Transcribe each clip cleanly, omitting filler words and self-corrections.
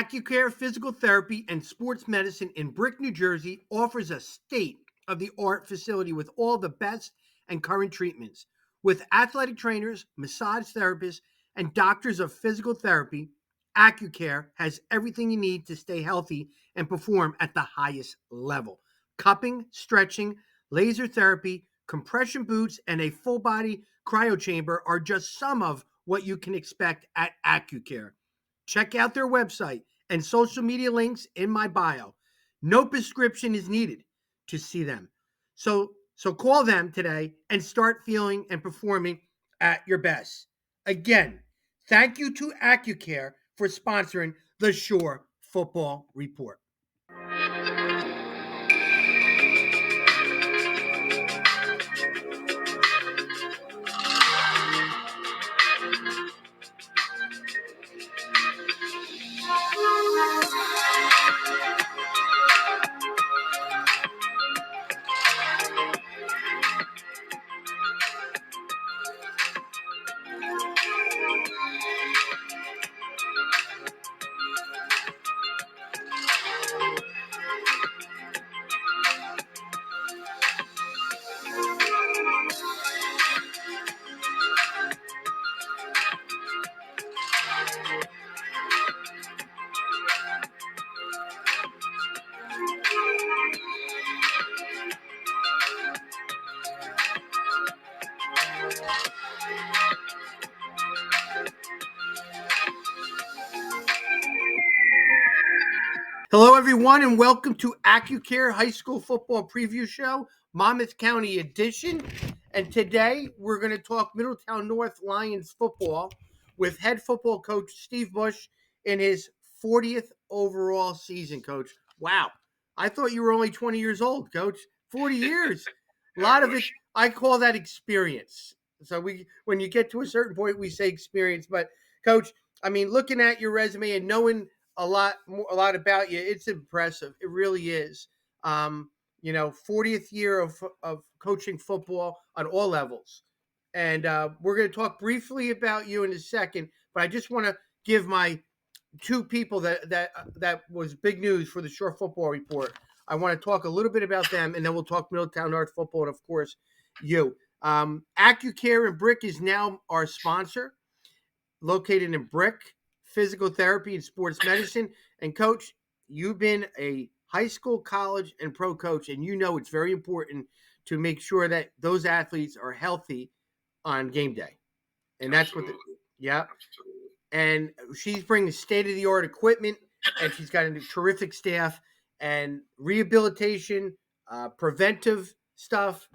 Accucare Physical Therapy and Sports Medicine in Brick, New Jersey offers a state-of-the-art facility with all the best and current treatments. With athletic trainers, massage therapists, and doctors of physical therapy, Accucare has everything you need to stay healthy and perform at the highest level. Cupping, stretching, laser therapy, compression boots, and a full-body cryo chamber are just some of what you can expect at Accucare. Check out their website and social media links in my bio. No prescription is needed to see them. So call them today and start feeling and performing at your best. Again, thank you to Accucare for sponsoring the Shore Football Report. Hello, everyone, and welcome to Accucare High School Football Preview Show, Monmouth County Edition. And today we're going to talk Middletown North Lions football with head football coach Steve Bush in his 40th overall season, Coach. Wow. I thought you were only 20 years old, Coach. 40 years. A lot of it, I call that experience. So when you get to a certain point, we say experience. But, Coach, I mean, looking at your resume and knowing a lot about you, it's impressive. It really is. 40th year of coaching football on all levels. And we're going to talk briefly about you in a second, but I just want to give my two people that was big news for the Shore Football Report. I want to talk a little bit about them, and then we'll talk Middletown North football, and of course, you. Accucare and Brick is now our sponsor, located in Brick, physical therapy and sports medicine. And Coach, you've been a high school, college, and pro coach, and you know it's very important to make sure that those athletes are healthy on game day. And that's what and she's bringing state-of-the-art equipment, and she's got a terrific staff and rehabilitation, preventive stuff,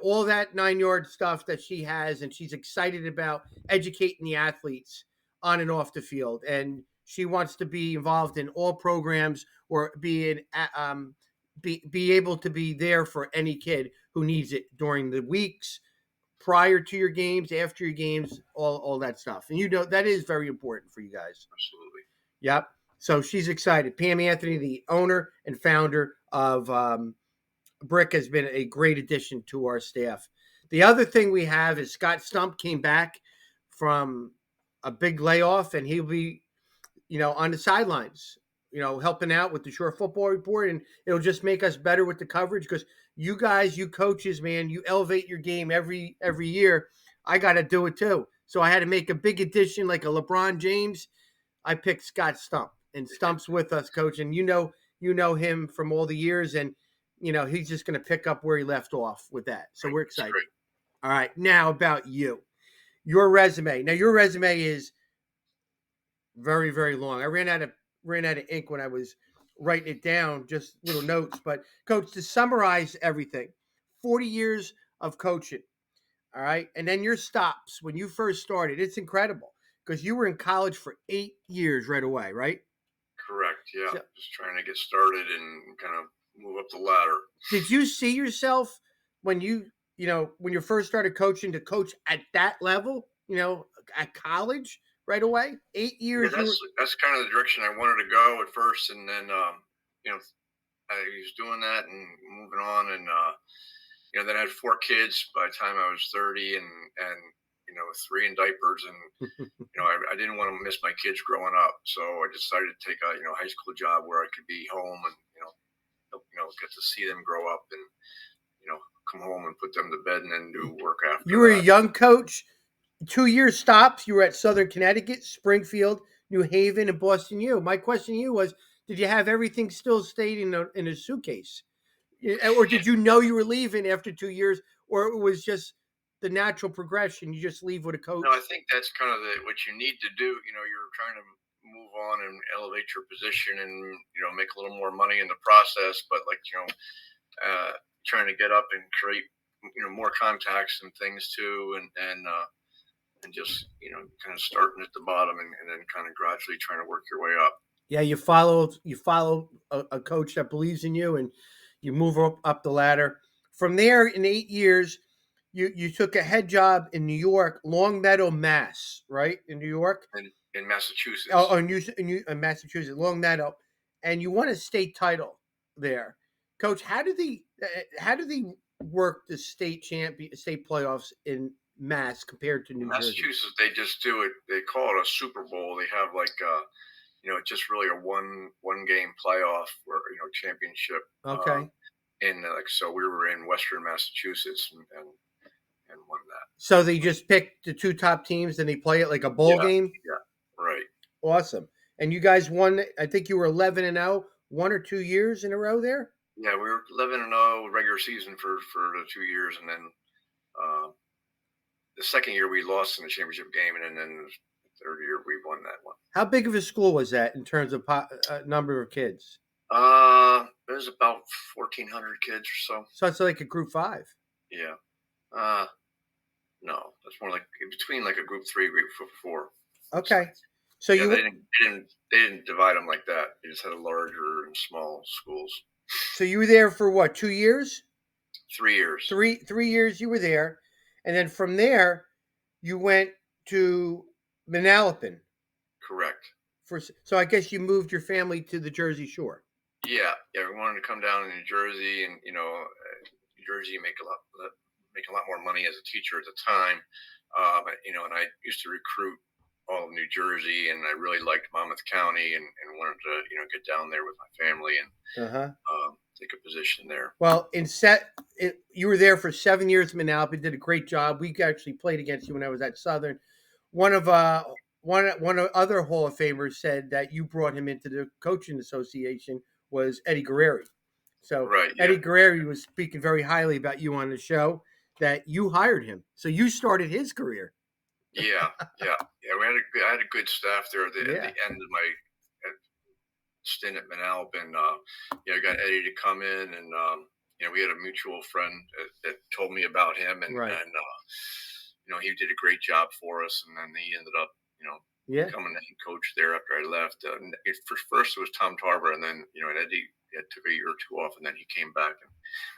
all that 9-yard stuff that she has, and she's excited about educating the athletes on and off the field. And she wants to be involved in all programs or be able to be there for any kid who needs it during the weeks, prior to your games, after your games, all that stuff. And that is very important for you guys. Absolutely. Yep. So she's excited. Pam Anthony, the owner and founder of Brick, has been a great addition to our staff. The other thing we have is Scott Stump came back from a big layoff, and he'll be, on the sidelines, helping out with the Shore Football Report, and it'll just make us better with the coverage because you guys, you coaches, man, you elevate your game every year. I got to do it too. So I had to make a big addition like a LeBron James. I picked Scott Stump, and Stump's with us, Coach, and you know him from all the years, and he's just going to pick up where he left off with that. So we're excited. All right, now about you, your resume. Now your resume is very, very long. I ran out of ink when I was writing it down, just little notes. But Coach, to summarize everything, 40 years of coaching. All right. And then your stops when you first started. It's incredible because you were in college for 8 years right away, right? Correct. Yeah. So, just trying to get started and kind of move up the ladder. Did you see yourself when you first started coaching to coach at that level, at college right away? 8 years. Yeah, that's kind of the direction I wanted to go at first. And then, I was doing that and moving on. And, then I had 4 kids by the time I was 30. And 3 in diapers, and I didn't want to miss my kids growing up, so I decided to take a high school job where I could be home and get to see them grow up and come home and put them to bed and then do work after You were a that. young coach. 2 year stops. You were at Southern Connecticut, Springfield, New Haven, and Boston U. My question to you was, did you have everything still stayed in a suitcase? Or did you know you were leaving after 2 years, or it was just the natural progression? You just leave with a No, I coach? think that's kind of what you need to do. You're trying to move on and elevate your position and make a little more money in the process, but trying to get up and create more contacts and things too, and just kind of starting at the bottom and then kind of gradually trying to work your way up. Yeah, you follow a coach that believes in you, and you move up the ladder. From there, in 8 years, you took a head job in New York, Long Meadow, Mass, right in New York. In Oh, Massachusetts. in Massachusetts, Long Meadow, and you won a state title there, Coach. How do they work the state playoffs in Mass compared to In New Jersey? Massachusetts, they just do it. They call it a Super Bowl. They have it's just really a one game playoff or championship. Okay, And so we were in Western Massachusetts and won that. so they just pick the two top teams and they play it like a bowl Yeah, game. yeah, right. Awesome. And you guys won. I think you were 11-0, 1 or 2 years in a row there. Yeah, we were 11-0 regular season for the 2 years, and then uh, the second year we lost in the championship game, and then the third year we won that one. How big of a school was that in terms of number of kids? It was about 1,400 kids or so. So it's like a group five. Yeah. No, that's more like between like a group 3, group 4. Okay. So Yeah, you they didn't divide them like that. They just had a larger and small schools. so you were there for what, 2 years? 3 years. Three years you were there, and then from there you went to Manalapan Correct. so I guess you moved your family to the Jersey Shore. Yeah, yeah. We wanted to come down in New Jersey, and New Jersey you make a lot more money as a teacher at the time. And I used to recruit all of New Jersey, and I really liked Monmouth County, and wanted to get down there with my family and Uh-huh. take a position there. Well, you were there for 7 years in Manalapan, did a great job. We actually played against you when I was at Southern. One of one of other Hall of Famers said that you brought him into the coaching association was Eddie Guerreri. So Right. Yeah. Eddie Guerreri was speaking very highly about you on the show, that you hired him. So you started his career. Yeah. Yeah. Yeah. I had a good staff there at Yeah. the end of my stint at Manalapan. I got Eddie to come in, and we had a mutual friend that told me about him, and Right. he did a great job for us, and then he ended up Yeah. becoming the head coach there after I left. First it was Tom Tarver, and then Eddie took a year or two off, and then he came back and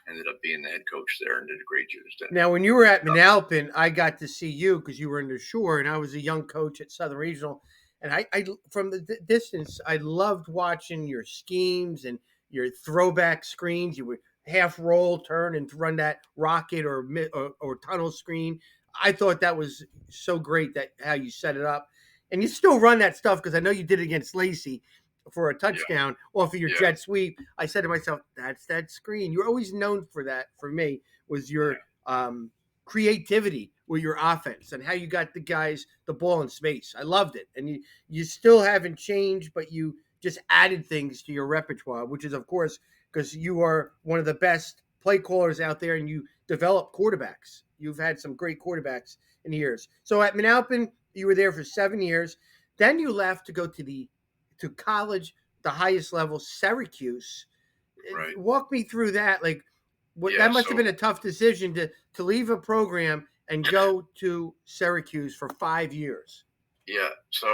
ended up being the head coach there and did a great job. Now, when you were at Manalapan, I got to see you because you were in the Shore, and I was a young coach at Southern Regional. And I from the distance, I loved watching your schemes and your throwback screens. You would half roll, turn, and run that rocket or tunnel screen. I thought that was so great that how you set it up, and you still run that stuff because I know you did it against Lacey for a Yeah, touchdown off of your yeah, jet sweep. I said to myself, "That's that screen." You're always known for that. For me, was yeah, your creativity with your offense and how you got the guys the ball in space. I loved it, and you still haven't changed, but you just added things to your repertoire, which is of course because you are one of the best play callers out there, and you develop quarterbacks. You've had some great quarterbacks in years. So at Manalapan, you were there for 7 years. Then you left to go to college, the highest level, Syracuse. right. Walk me through that. Like, what Yeah. that must have So been a tough decision to leave a program and go to Syracuse for 5 years. yeah. So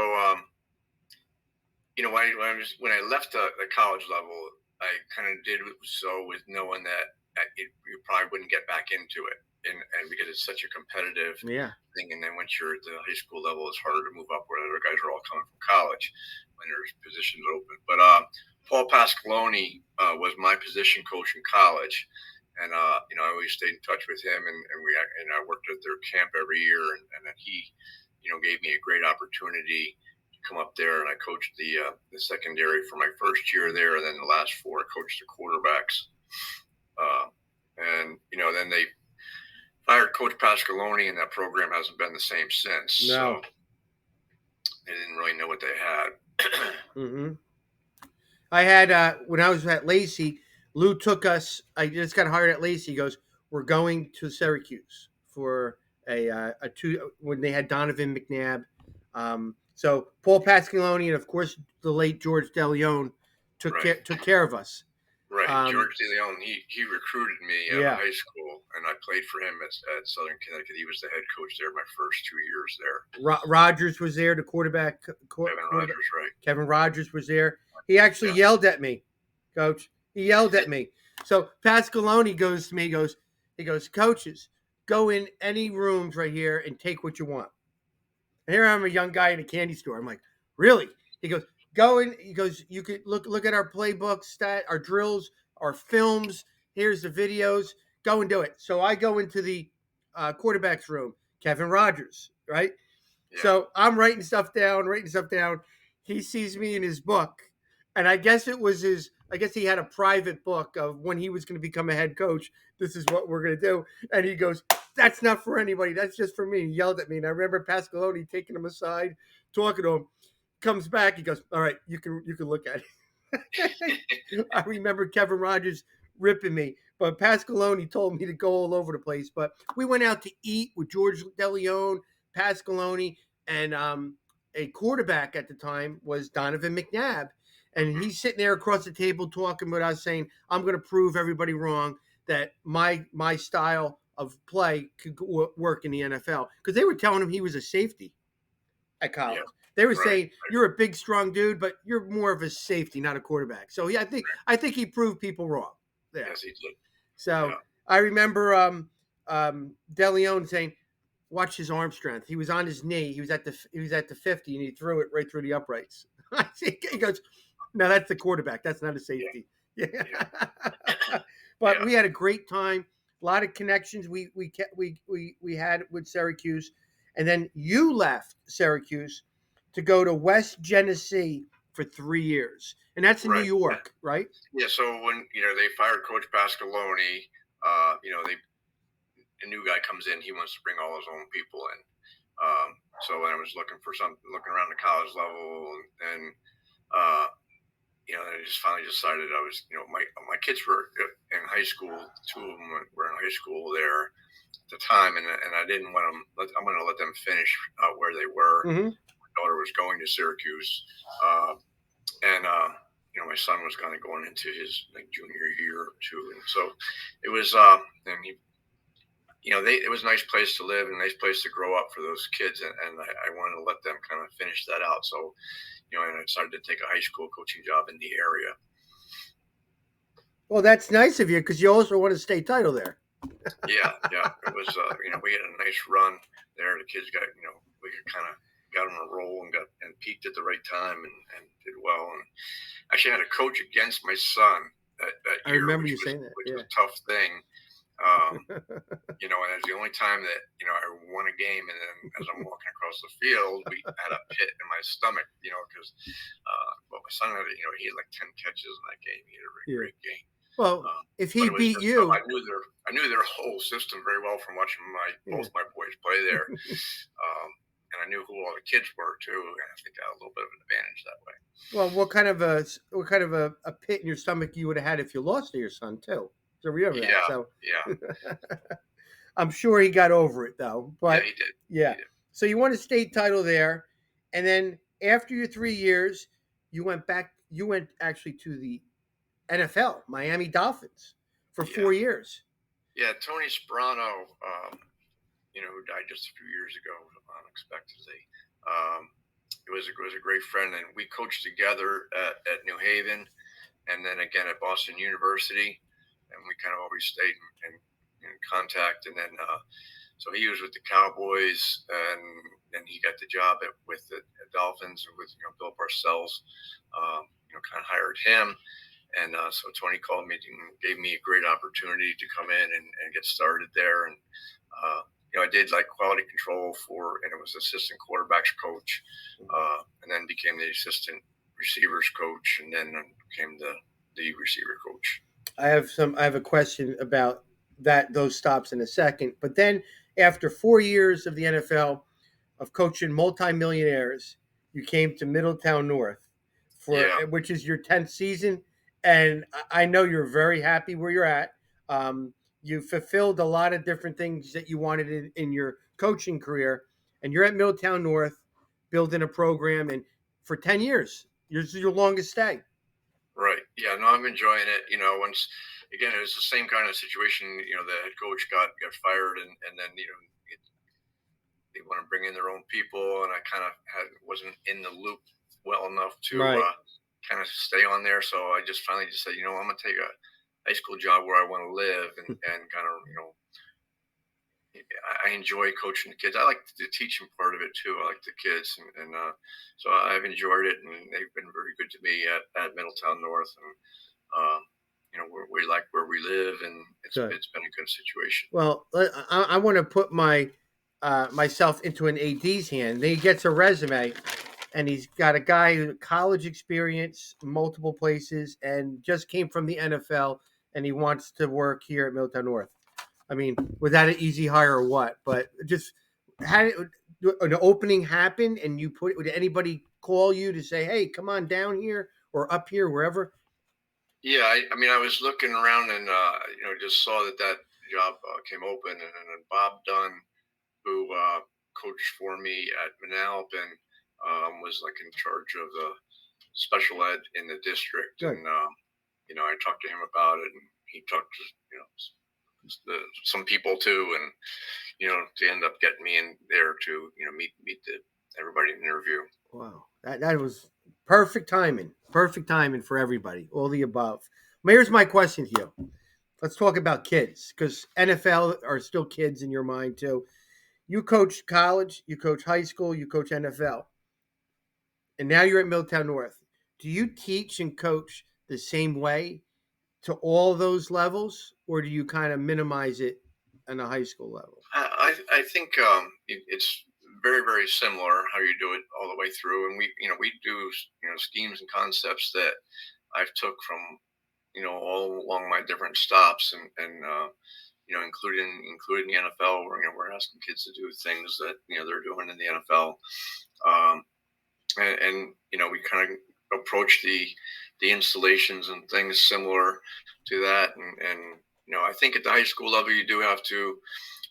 when I left the college level, I kind of did so with knowing that you probably wouldn't get back into it, and because it's such a competitive Yeah. thing, and then once you're at the high school level, it's harder to move up where other guys are all coming from college when there's positions open. But Paul Pasqualoni was my position coach in college, And I always stayed in touch with him, and I worked at their camp every year, and then he, gave me a great opportunity to come up there, and I coached the secondary for my first year there, and then the last four I coached the quarterbacks. And then they fired Coach Pasqualoni, and that program hasn't been the same since. No. So they didn't really know what they had. Mm-hmm. I had when I was at Lacey, Lou took us. I just got hired at Lacey. He goes, "We're going to Syracuse for a two when they had Donovan McNabb." So Paul Pasqualoni and of course the late George DeLeon took care of us. Right, George DeLeon. He recruited me out of high school, and I played for him at Southern Connecticut. He was the head coach there my first 2 years there. Rogers was there, the quarterback. Rogers, right? Kevin Rogers was there. He actually yelled at me, Coach. He yelled at me. So Pasqualoni goes to me, he goes, coaches, go in any rooms right here and take what you want. And here I'm a young guy in a candy store. I'm like, really? He goes, go in. He goes, you could look at our playbook our drills, our films. Here's the videos. Go and do it. So I go into the quarterback's room, Kevin Rogers, right? Yeah. So I'm writing stuff down. He sees me in his book. And I guess he had a private book of when he was going to become a head coach. This is what we're going to do. And he goes, that's not for anybody. That's just for me. He yelled at me. And I remember Pasqualoni taking him aside, talking to him. Comes back. He goes, all right, you can look at it. I remember Kevin Rogers ripping me. But Pasqualoni told me to go all over the place. But we went out to eat with George DeLeon, Pasqualoni, and a quarterback at the time was Donovan McNabb. And he's sitting there across the table talking with us, saying, I'm going to prove everybody wrong that my style of play could work in the NFL. Because they were telling him he was a safety at college. Yeah. They were saying, you're a big, strong dude, but you're more of a safety, not a quarterback. So I think he proved people wrong there. Yes, he did. So I remember DeLeon saying, watch his arm strength. He was on his knee. He was at the 50, and he threw it right through the uprights. He goes, no, that's the quarterback. That's not a safety. Yeah. But we had a great time. A lot of connections we had with Syracuse, and then you left Syracuse to go to West Genesee for 3 years, and that's in New York, right? Yeah. So when they fired Coach Pasqualoni, a new guy comes in, he wants to bring all his own people in. So when I was looking around the college level, and I just finally decided I was, my kids were in high school. 2 of them were in high school there at the time, and I didn't want them. I'm going to let them finish where they were. Mm-hmm. My daughter was going to Syracuse, and my son was kind of going into his junior year or two, and so it was. And he, it was a nice place to live and a nice place to grow up for those kids, and I wanted to let them kind of finish that out. So, and I decided to take a high school coaching job in the area. Well, that's nice of you because you also won a state title there. Yeah. It was, we had a nice run there. The kids got, we kind of got on a roll and peaked at the right time and did well. And actually had a coach against my son that year. I remember you saying that. Which was a tough thing. And it was the only time that I won a game, and then as I'm walking across the field, we had a pit in my stomach, because my son had he had like 10 catches in that game. He had a great game. Well, if he beat you, I knew their whole system very well from watching both my boys play there, and I knew who all the kids were too, and I think I had a little bit of an advantage that way. Well, what kind of a pit in your stomach you would have had if you lost to your son too? So remember that. So I'm sure he got over it though. But he did. Yeah. He did. So you won a state title there, and then after your 3 years, you went back. You went actually to the NFL, Miami Dolphins, for 4 years. Yeah, Tony Sperano, who died just a few years ago unexpectedly. It was a great friend, and we coached together at New Haven, and then again at Boston University. And we kind of always stayed in contact. And then, so he was with the Cowboys, and he got the job with the Dolphins, and with Bill Parcells, kind of hired him. And so Tony called me and gave me a great opportunity to come in and get started there. And I did like quality control and it was assistant quarterbacks coach, and then became the assistant receivers coach, and then became the receiver coach. I have a question about those stops in a second. But then after 4 years of the NFL of coaching multimillionaires, you came to Middletown North for Yeah, which is your 10th season, and I know you're very happy where you're at. You fulfilled a lot of different things that you wanted in your coaching career, and you're at Middletown North building a program, and for 10 years, your longest stay. right. Yeah, no, I'm enjoying it. Once again, it was the same kind of situation. The head coach got fired, and then they want to bring in their own people, and I kind of wasn't in the loop well enough to Right. kind of stay on there. So I just finally just said, I'm gonna take a high school job where I want to live, and kind of I enjoy coaching the kids. I like the teaching part of it too. I like the kids, and so I've enjoyed it, and they've been very good to me at Middletown North, and we like where we live, and Good. it's been a good situation. Well, I want to put myself into an AD's hand. He gets a resume, and he's got a guy who college experience, multiple places, and just came from the NFL, and he wants to work here at Middletown North. I mean, was that an easy hire or what? But just had an opening happen, and would anybody call you to say, "Hey, come on down here or up here, wherever"? Yeah, I mean, I was looking around and just saw that job came open, and Bob Dunn, who coached for me at Manalapan, was like in charge of the special ed in the district, Good. and I talked to him about it, and he talked to some people too, and to end up getting me in there to meet everybody in the interview. Wow, that was perfect timing. Perfect timing for everybody. All the above. Well, here's my question to you. Let's talk about kids because NFL are still kids in your mind too. You coach college, you coach high school, you coach NFL, and now you're at Middletown North. Do you teach and coach the same way to all those levels, or do you kind of minimize it on a high school level? I think it's very very similar how you do it all the way through, and we do schemes and concepts that I've took from all along my different stops, and including the NFL, where we're asking kids to do things that they're doing in the NFL, um, and we kind of approach the installations and things similar to that, and I think at the high school level you do have to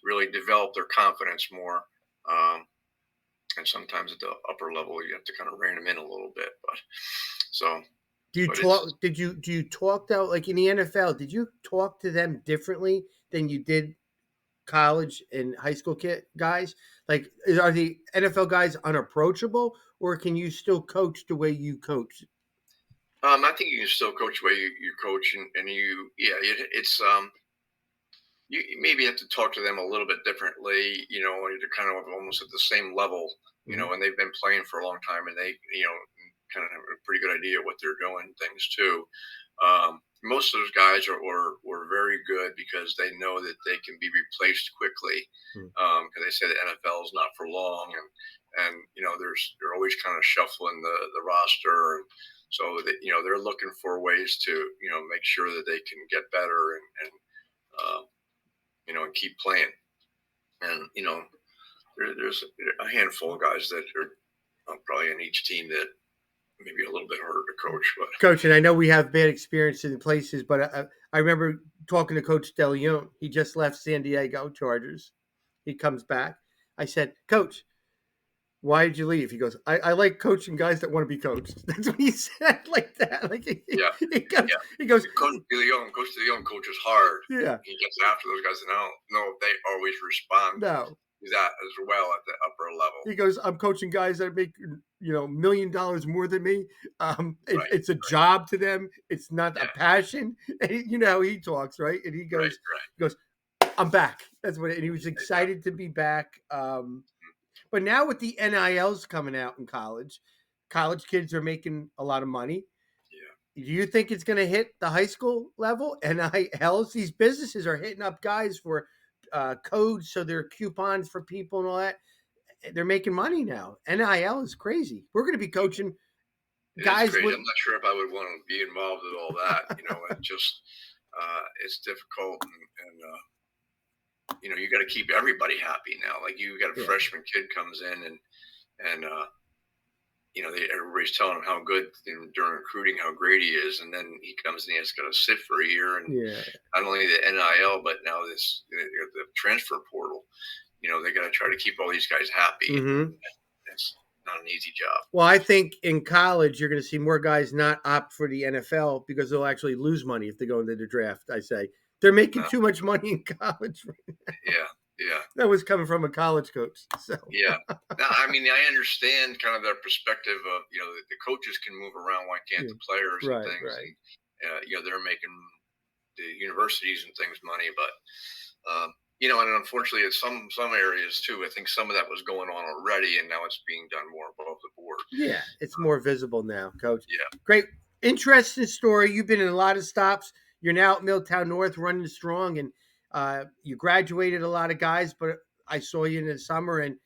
really develop their confidence more. Um, and sometimes at the upper level, you have to kind of rein them in a little bit. But so, Do you but it's talk? Do you talk though? Like in the NFL, did you talk to them differently than you did college and high school guys? Like, are the NFL guys unapproachable, or can you still coach the way you coach? I think you can still coach the way you coach, and it's you maybe have to talk to them a little bit differently. They're kind of almost at the same level, Mhm. and they've been playing for a long time, and they kind of have a pretty good idea what they're doing things too. Most of those guys were very good because they know that they can be replaced quickly, Mhm. because they say the NFL is not for long, and they're always kind of shuffling the roster, and so that they're looking for ways to make sure that they can get better, and uh, and keep playing. And there's a handful of guys that are probably in each team that maybe a little bit harder to coach, but Coach, and I know we have bad experiences in places, but I remember talking to Coach DeLeon. He just left San Diego Chargers. He comes back. I said, Coach, why did you leave? He goes, I like coaching guys that want to be coached. That's what he said, like that. Like yeah, he goes, Coach DeLeon coaches hard. yeah, He gets after those guys, and I don't know if they always respond no. to that as well at the upper level. He goes, I'm coaching guys that make $1 million more than me. Right, It's a job to them. It's not a yeah, passion. And you know how he talks, right? And right, right, he goes, I'm back. That's what. And he was exactly. excited to be back. But now with the NILs coming out in college kids are making a lot of money. Yeah. Do you think it's going to hit the high school level? NILs, these businesses are hitting up guys for codes, so they're coupons for people and all that. They're making money now. NIL is crazy. We're going to be coaching It is guys crazy. with. I'm not sure if I would want to be involved with all that. It just it's difficult, and you got to keep everybody happy now. Like you got a Yeah. freshman kid comes in, and everybody's telling him how good during recruiting, how great he is, and then he comes and he has got to sit for a year, and Yeah. not only the NIL, but now the transfer portal. They got to try to keep all these guys happy. Mm-hmm. It's not an easy job. Well, I think in college you're going to see more guys not opt for the NFL because they'll actually lose money if they go into the draft. I say they're making No. too much money in college. Yeah. That was coming from a college coach. So Yeah. Now, I mean, I understand kind of their perspective of, the coaches can move around. Why can't yeah. the players and Right, things? right. And, they're making the universities and things money. But, and unfortunately, in some areas too, I think some of that was going on already, and now it's being done more above the board. Yeah, it's more visible now, Coach. Yeah. Great, interesting story. You've been in a lot of stops. You're now at Middletown North, running strong, and you graduated a lot of guys. But I saw you in the summer, and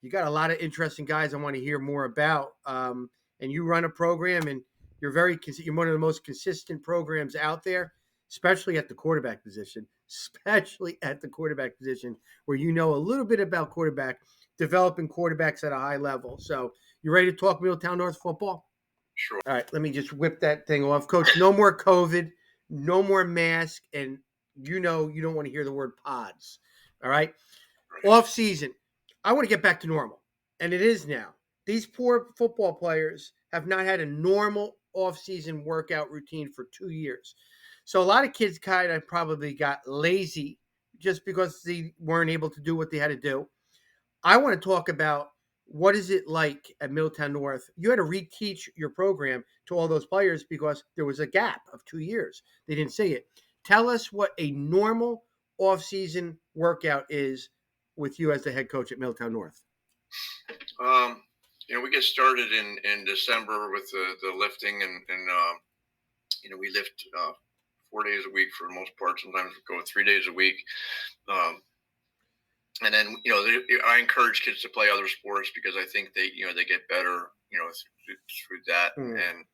you got a lot of interesting guys I want to hear more about. And you run a program, and you're one of the most consistent programs out there, especially at the quarterback position. Especially at the quarterback position, where you know a little bit about quarterback developing quarterbacks at a high level. So you ready to talk Middletown North football? Sure. All right, let me just whip that thing off. Coach, no more COVID, no more mask, and you don't want to hear the word pods. All right? Right. Off season. I want to get back to normal. And it is now. These poor football players have not had a normal off-season workout routine for 2 years. So a lot of kids kind of probably got lazy just because they weren't able to do what they had to do. I want to talk about what is it like at Middletown North. You had to reteach your program to all those players because there was a gap of 2 years. They didn't see it. Tell us what a normal off-season workout is with you as the head coach at Middletown North. We get started in December with the lifting, and we lift 4 days a week for the most part. Sometimes we go 3 days a week. And then I encourage kids to play other sports because I think they get better through that. And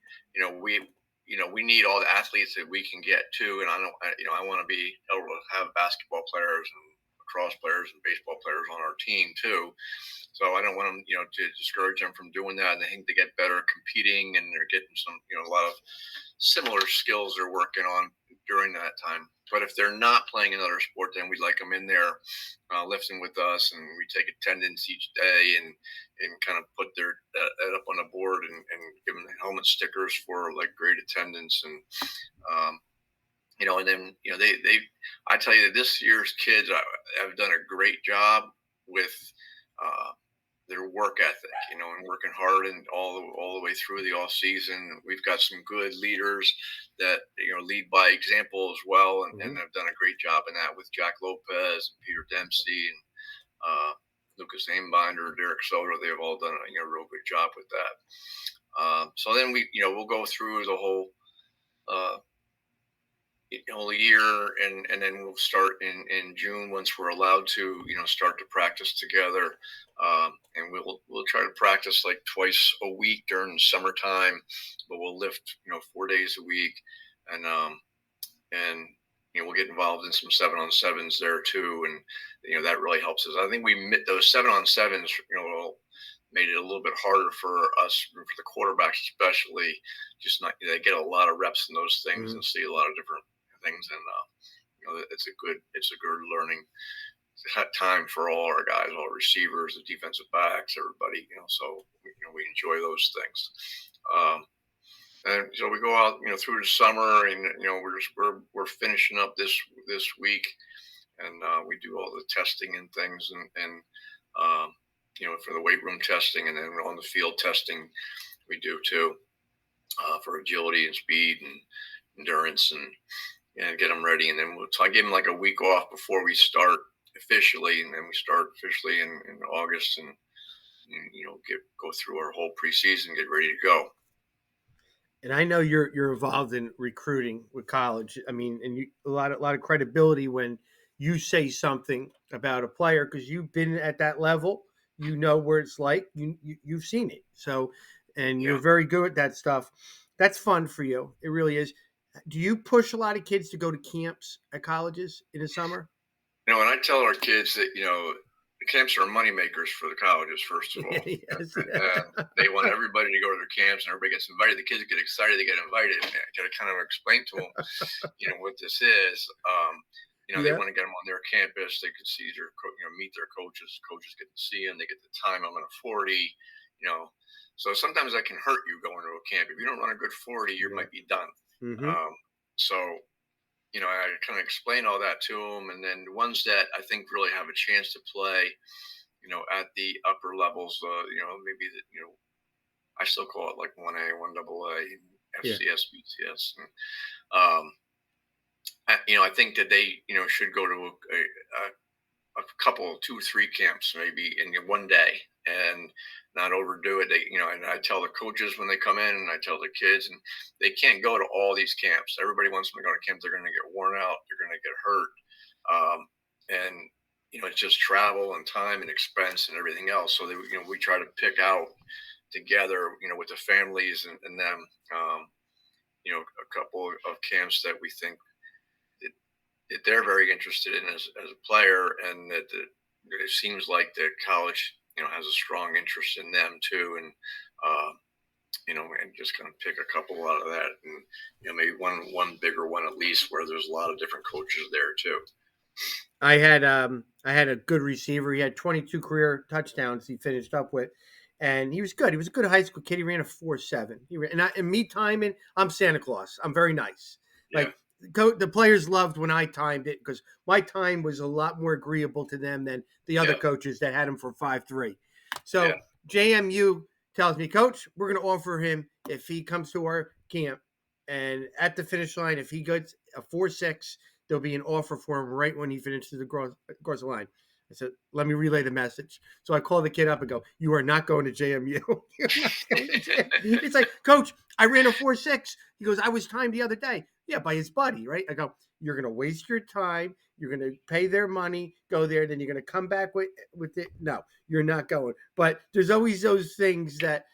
we need all the athletes that we can get too. And I want to be able to have basketball players and lacrosse players and baseball players on our team too. So I don't want them to discourage them from doing that. And I think they get better competing, and they're getting some a lot of similar skills they're working on during that time. But if they're not playing another sport, then we'd like them in there lifting with us, and we take attendance each day and kind of put their that up on the board and give them helmet stickers for like great attendance and then they I tell you that this year's kids have done a great job with their work ethic, and working hard and all the way through the off season. We've got some good leaders that lead by example as well, and have done a great job in that with Jack Lopez, and Peter Dempsey, and Lucas Aimbinder, Derek Soto. They've all done a real good job with that. So then we'll go through the whole year, and then we'll start in June once we're allowed to start to practice together, and we'll try to practice like twice a week during the summertime, but we'll lift 4 days a week, and we'll get involved in some 7-on-7s there too, and that really helps us. I think those 7-on-7s made it a little bit harder for us, for the quarterbacks especially. Just not they get a lot of reps in those things and see a lot of different things, and it's a good learning time for all our guys, all receivers, the defensive backs, everybody. So we enjoy those things. And so we go out through the summer, and we're finishing up this week, and we do all the testing and things, and for the weight room testing, and then on the field testing we do too, for agility and speed and endurance, and get them ready. And then I give them like a week off before we start officially, and then we start officially in August, and go through our whole preseason, get ready to go. And I know you're involved in recruiting with college. I mean, and a lot of credibility when you say something about a player because you've been at that level. You know where it's like. You've seen it. So, and you're Yeah. very good at that stuff. That's fun for you. It really is. Do you push a lot of kids to go to camps at colleges in the summer? And I tell our kids that, the camps are money makers for the colleges, first of all. Yes. And they want everybody to go to their camps and everybody gets invited. The kids get excited, they get invited. And I got to kind of explain to them, what this is. They Yeah. want to get them on their campus. They could see meet their coaches. Coaches get to see them. They get to time them in a 40, you know. So sometimes that can hurt you going to a camp. If you don't run a good 40, you Yeah. might be done. Mm-hmm. So I kind of explain all that to them, and then the ones that I think really have a chance to play, at the upper levels, maybe I still call it like 1A, 1AA, Yeah. FCS, BCS. And, I think that they, should go to a couple, 2, 3 camps maybe in one day and not overdo it. And I tell the coaches when they come in, and I tell the kids, and they can't go to all these camps. Everybody wants them to go to camp. They're going to get worn out. They're going to get hurt. And it's just travel and time and expense and everything else. So we try to pick out together, with the families and them, a couple of camps that we think that they're very interested in as a player, and that it seems like the college, has a strong interest in them too, and just kind of pick a couple out of that, and maybe one bigger one at least where there's a lot of different coaches there too. I had a good receiver. He had 22 career touchdowns he finished up with, and he was good. He was a good high school kid. He ran a 4.7. And me timing, I'm Santa Claus. I'm very nice. Yeah, Like the players loved when I timed it because my time was a lot more agreeable to them than the other yeah, coaches that had him for 5.3. yeah, So JMU tells me, Coach, we're going to offer him if he comes to our camp and at the finish line, if he gets a 4.6, there'll be an offer for him right when he finishes the across the line. I said, let me relay the message. So I call the kid up and go, you are not going to JMU. You're not going to JMU. It's like, Coach, I ran a 4.6. He goes, I was timed the other day. Yeah, by his buddy, right? I go, you're going to waste your time. You're going to pay their money, go there, then you're going to come back with it. No, you're not going. But there's always those things that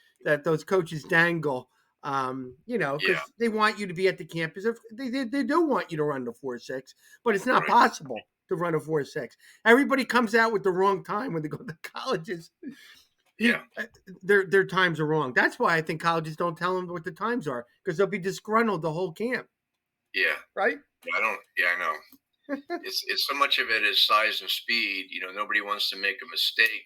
those coaches dangle, yeah. because they want you to be at the campus. They do want you to run the 4.6, but it's not Right. possible to run a 4.6. Everybody comes out with the wrong time when they go to colleges. Yeah. Their times are wrong. That's why I think colleges don't tell them what the times are because they'll be disgruntled the whole camp, Yeah. right? Yeah. I don't. Yeah, I know. It's so much of it is size and speed. Nobody wants to make a mistake.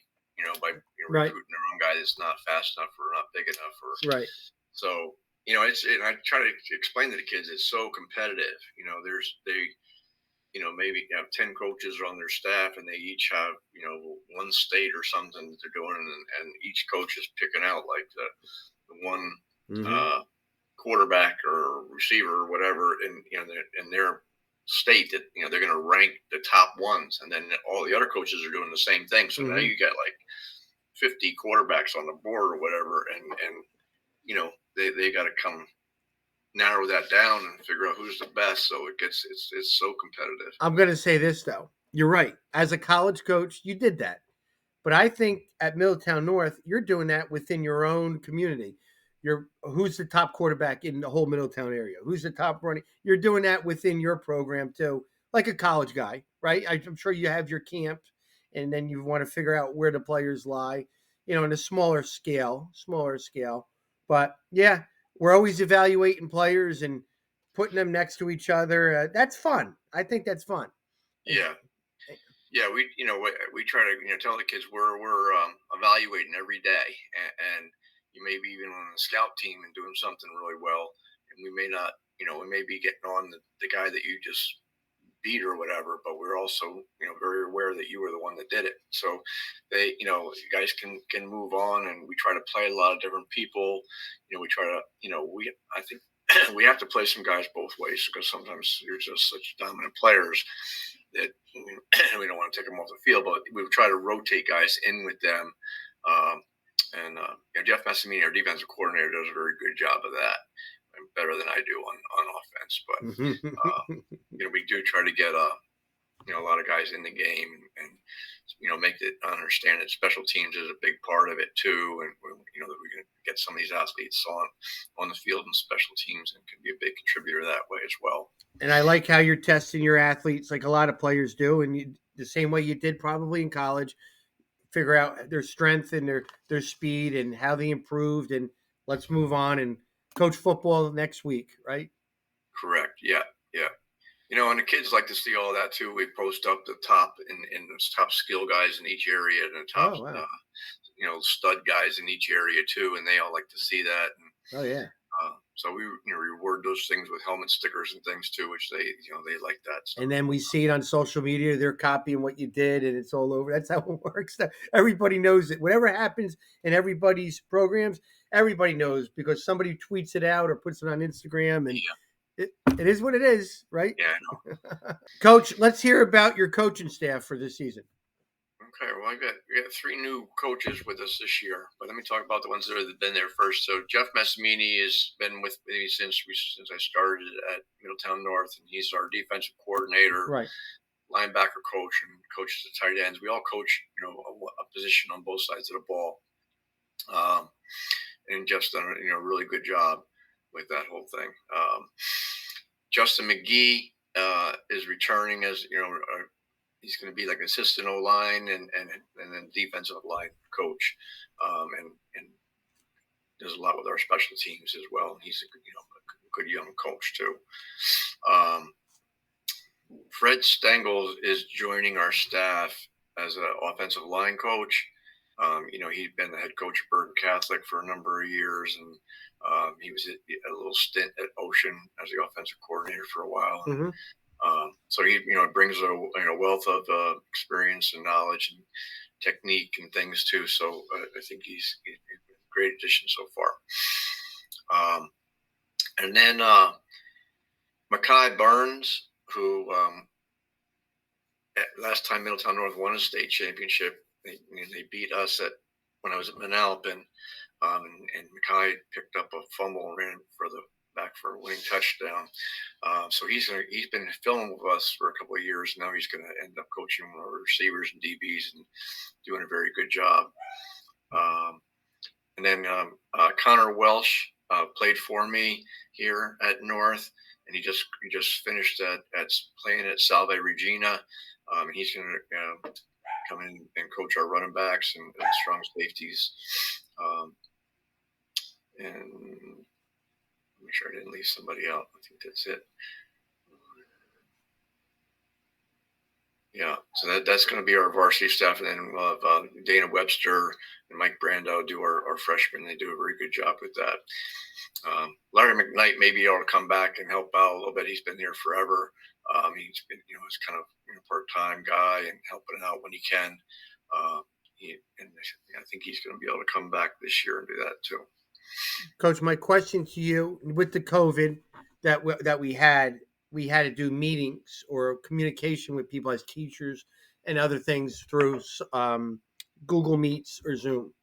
By Right, recruiting the wrong guy that's not fast enough or not big enough, or right. so. And I try to explain to the kids it's so competitive. Maybe have 10 coaches on their staff, and they each have one state or something that they're doing, and each coach is picking out like the one Mm-hmm. uh, quarterback or receiver or whatever in their state that they're going to rank the top ones, and then all the other coaches are doing the same thing. So now Mm-hmm. you got like 50 quarterbacks on the board or whatever, and they got to come narrow that down and figure out who's the best. So it's so competitive. I'm going to say this though. You're right. As a college coach, you did that. But I think at Middletown North, you're doing that within your own community. Who's the top quarterback in the whole Middletown area? Who's the top running? You're doing that within your program too, like a college guy, right? I'm sure you have your camp, and then you want to figure out where the players lie, in a smaller scale. But yeah, we're always evaluating players and putting them next to each other. That's fun. I think that's fun. It's, Yeah. Yeah, we try to tell the kids we're evaluating every day, and you may be even on the scout team and doing something really well, and we may not, we may be getting on the guy that you just beat or whatever, but we're also very aware that you were the one that did it. So they, you guys can move on, and we try to play a lot of different people. We try to, we I think we have to play some guys both ways because sometimes you're just such dominant players that we don't want to take them off the field, but we try to rotate guys in with them. And Jeff Messamini, our defensive coordinator, does a very good job of that. better than I do on offense. But we do try to get a lot of guys in the game and make it understand that special teams is a big part of it too, and that we're going to get some of these athletes on the field and special teams and can be a big contributor that way as well. And I like how you're testing your athletes, like a lot of players do, and the same way you did probably in college. Figure out their strength and their speed and how they improved, and let's move on and coach football next week, right? Correct. Yeah. Yeah. And the kids like to see all that too. We post up the top in the top skill guys in each area and the top, Oh wow. Stud guys in each area too, and they all like to see that. And Oh yeah. so we reward those things with helmet stickers and things too, which they like that. So. And then we see it on social media. They're copying what you did, and it's all over. That's how it works. Everybody knows it. Whatever happens in everybody's programs, everybody knows because somebody tweets it out or puts it on Instagram, and it is what it is, right? Yeah, I know. Coach, let's hear about your coaching staff for this season. Okay, well, we got 3 new coaches with us this year, but let me talk about the ones that have been there first. So Jeff Messamini has been with me since I started at Middletown North, and he's our defensive coordinator, Right. linebacker coach, and coaches the tight ends. We all coach a position on both sides of the ball, and Jeff's done a really good job with that whole thing. Justin McGee is returning as he's going to be like assistant O-line and then defensive line coach, and does a lot with our special teams as well. And he's a good young coach too. Fred Stengel is joining our staff as an offensive line coach. He'd been the head coach of Bergen Catholic for a number of years, and he was a little stint at Ocean as the offensive coordinator for a while. Mm-hmm. So he, brings a wealth of experience and knowledge and technique and things too. So I think he's a great addition so far. And then Mackay Burns, who last time Middletown North won a state championship, they beat us when I was at Manalapan, and Mackay picked up a fumble and ran back for a winning touchdown. So he's been filming with us for a couple of years. Now he's going to end up coaching our receivers and DBs and doing a very good job. And then Connor Welsh played for me here at North, and he just finished at playing at Salve Regina. He's going to come in and coach our running backs and strong safeties. And make sure I didn't leave somebody out. I think that's it. Yeah, so that's going to be our varsity staff, and then we'll have Dana Webster and Mike Brando do our freshmen. They do a very good job with that. Larry McKnight may be able to come back and help out a little bit. He's been here forever. He's been, he's kind of part-time guy and helping out when he can. I think he's going to be able to come back this year and do that too. Coach, my question to you, with the COVID that we had to do meetings or communication with people as teachers and other things through Google Meets or Zoom.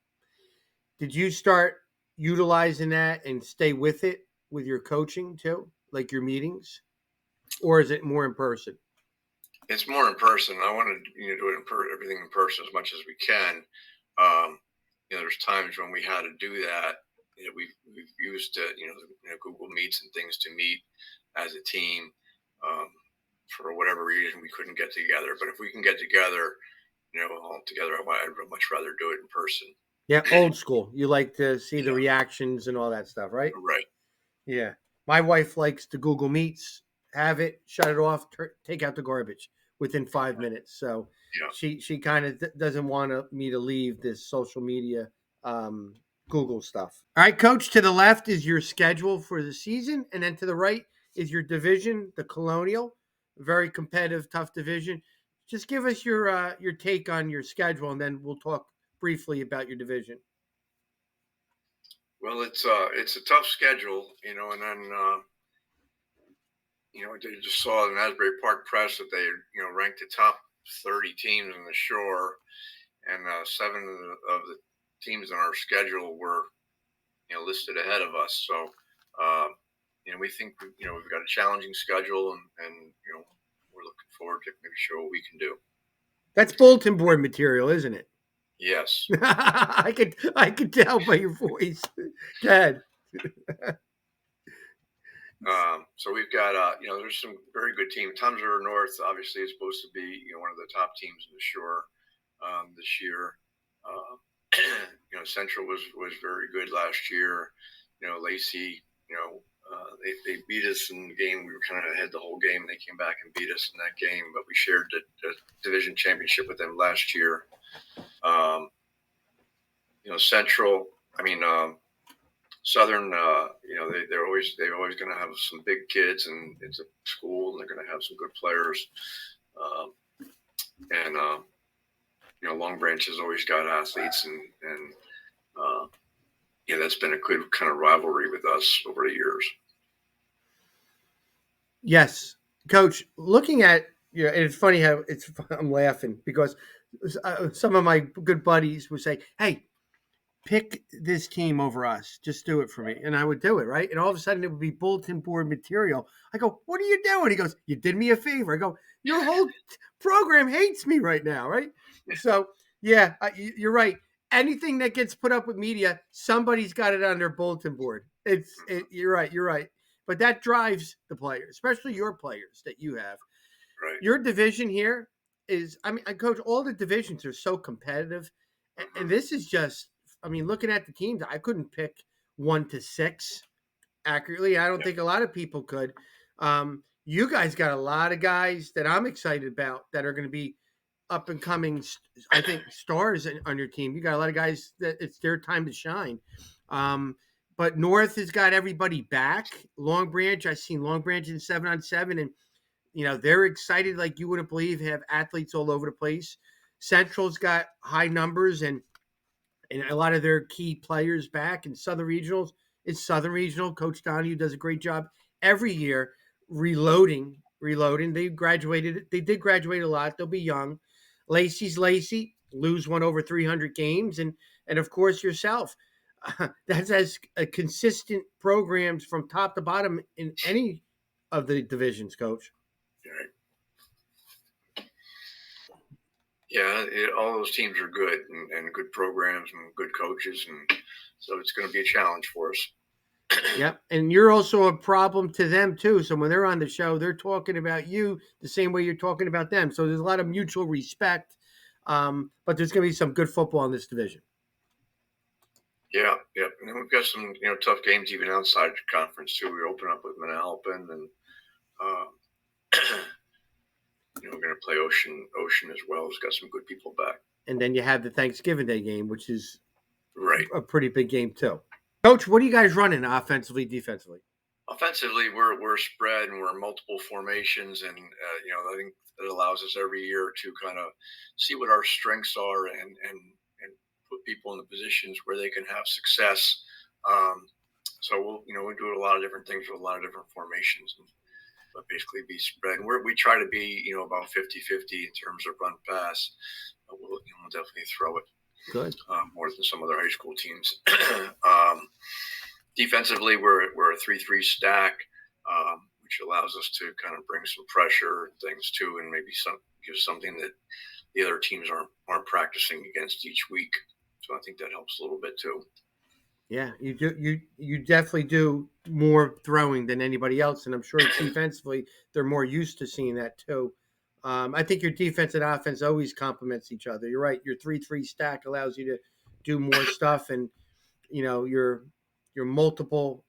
Did you start utilizing that and stay with it with your coaching too, like your meetings, or is it more in person? It's more in person. I want to do it everything in person as much as we can. There's times when we had to do that. We've used Google Meets and things to meet as a team. For whatever reason, we couldn't get together. But if we can get together, all together, I'd much rather do it in person. Yeah, old school. You like to see the reactions and all that stuff, right? Right. Yeah. My wife likes the Google Meets. Have it, shut it off, take out the garbage within 5 minutes. So she kind of doesn't want me to leave this social media Google stuff. All right, Coach, to the left is your schedule for the season, and then to the right is your division, the Colonial. Very competitive, tough division. Just give us your take on your schedule, and then we'll talk briefly about your division. Well, it's a tough schedule, and then they just saw in Asbury Park Press that they ranked the top 30 teams in the shore, and 7 of the teams on our schedule were listed ahead of us. So we think we've got a challenging schedule, and we're looking forward to maybe show what we can do. That's bulletin board material, isn't it? Yes. I could tell by your voice. Go ahead. So we've got there's some very good teams. Tom's River North obviously is supposed to be one of the top teams in the shore this year. Central was very good last year. Lacey, they beat us in the game. We were kind of ahead the whole game. They came back and beat us in that game, but we shared the division championship with them last year. Central, Southern, they're always going to have some big kids, and it's a school, and they're going to have some good players. Long Branch has always got athletes, and that's been a good kind of rivalry with us over the years. Yes, Coach. Looking at it's funny how I'm laughing because some of my good buddies would say, "Hey, pick this team over us. Just do it for me." And I would do it, right? And all of a sudden it would be bulletin board material. I go, "What are you doing?" He goes, "You did me a favor." I go, "Your whole program hates me right now," right? So, yeah, you're right. Anything that gets put up with media, somebody's got it on their bulletin board. You're right. You're right. But that drives the players, especially your players that you have. Right. Your division here is, Coach, all the divisions are so competitive. And this is just, looking at the teams, I couldn't pick 1 to 6 accurately. I don't think a lot of people could. You guys got a lot of guys that I'm excited about that are going to be up and coming, I think, stars on your team. You got a lot of guys that it's their time to shine. But North has got everybody back. Long Branch, I've seen Long Branch in 7-on-7, and they're excited like you wouldn't believe. Have athletes all over the place. Central's got high numbers and a lot of their key players back. And Southern Regionals is Southern Regional. Coach Donahue does a great job every year reloading. They did graduate a lot. They'll be young. Lacey's Lacey, lose one over 300 games. And of course yourself. That's as consistent programs from top to bottom in any of the divisions, Coach. Right. Yeah, all those teams are good and good programs and good coaches, and so it's going to be a challenge for us. Yep, and you're also a problem to them too. So when they're on the show, they're talking about you the same way you're talking about them. So there's a lot of mutual respect, but there's going to be some good football in this division. Yeah. And then we've got some tough games even outside the conference too. We open up with Manalapan, and we're going to play Ocean as well. It's got some good people back. And then you have the Thanksgiving Day game, which is right, a pretty big game too. Coach, what are you guys running offensively, defensively? Offensively, we're spread and we're in multiple formations, and I think it allows us every year to kind of see what our strengths are and put people in the positions where they can have success. So we'll do a lot of different things with a lot of different formations, but basically be spread. And we try to be about 50-50 in terms of run pass. But we'll definitely throw it. Good. More than some other high school teams. Defensively, we're a 3-3 stack, which allows us to kind of bring some pressure and things too, and maybe give something that the other teams aren't practicing against each week. So I think that helps a little bit too. Yeah, you do. You definitely do more throwing than anybody else, and I'm sure defensively they're more used to seeing that too. I think your defense and offense always complements each other. You're right. Your 3-3 stack allows you to do more stuff, and your multiple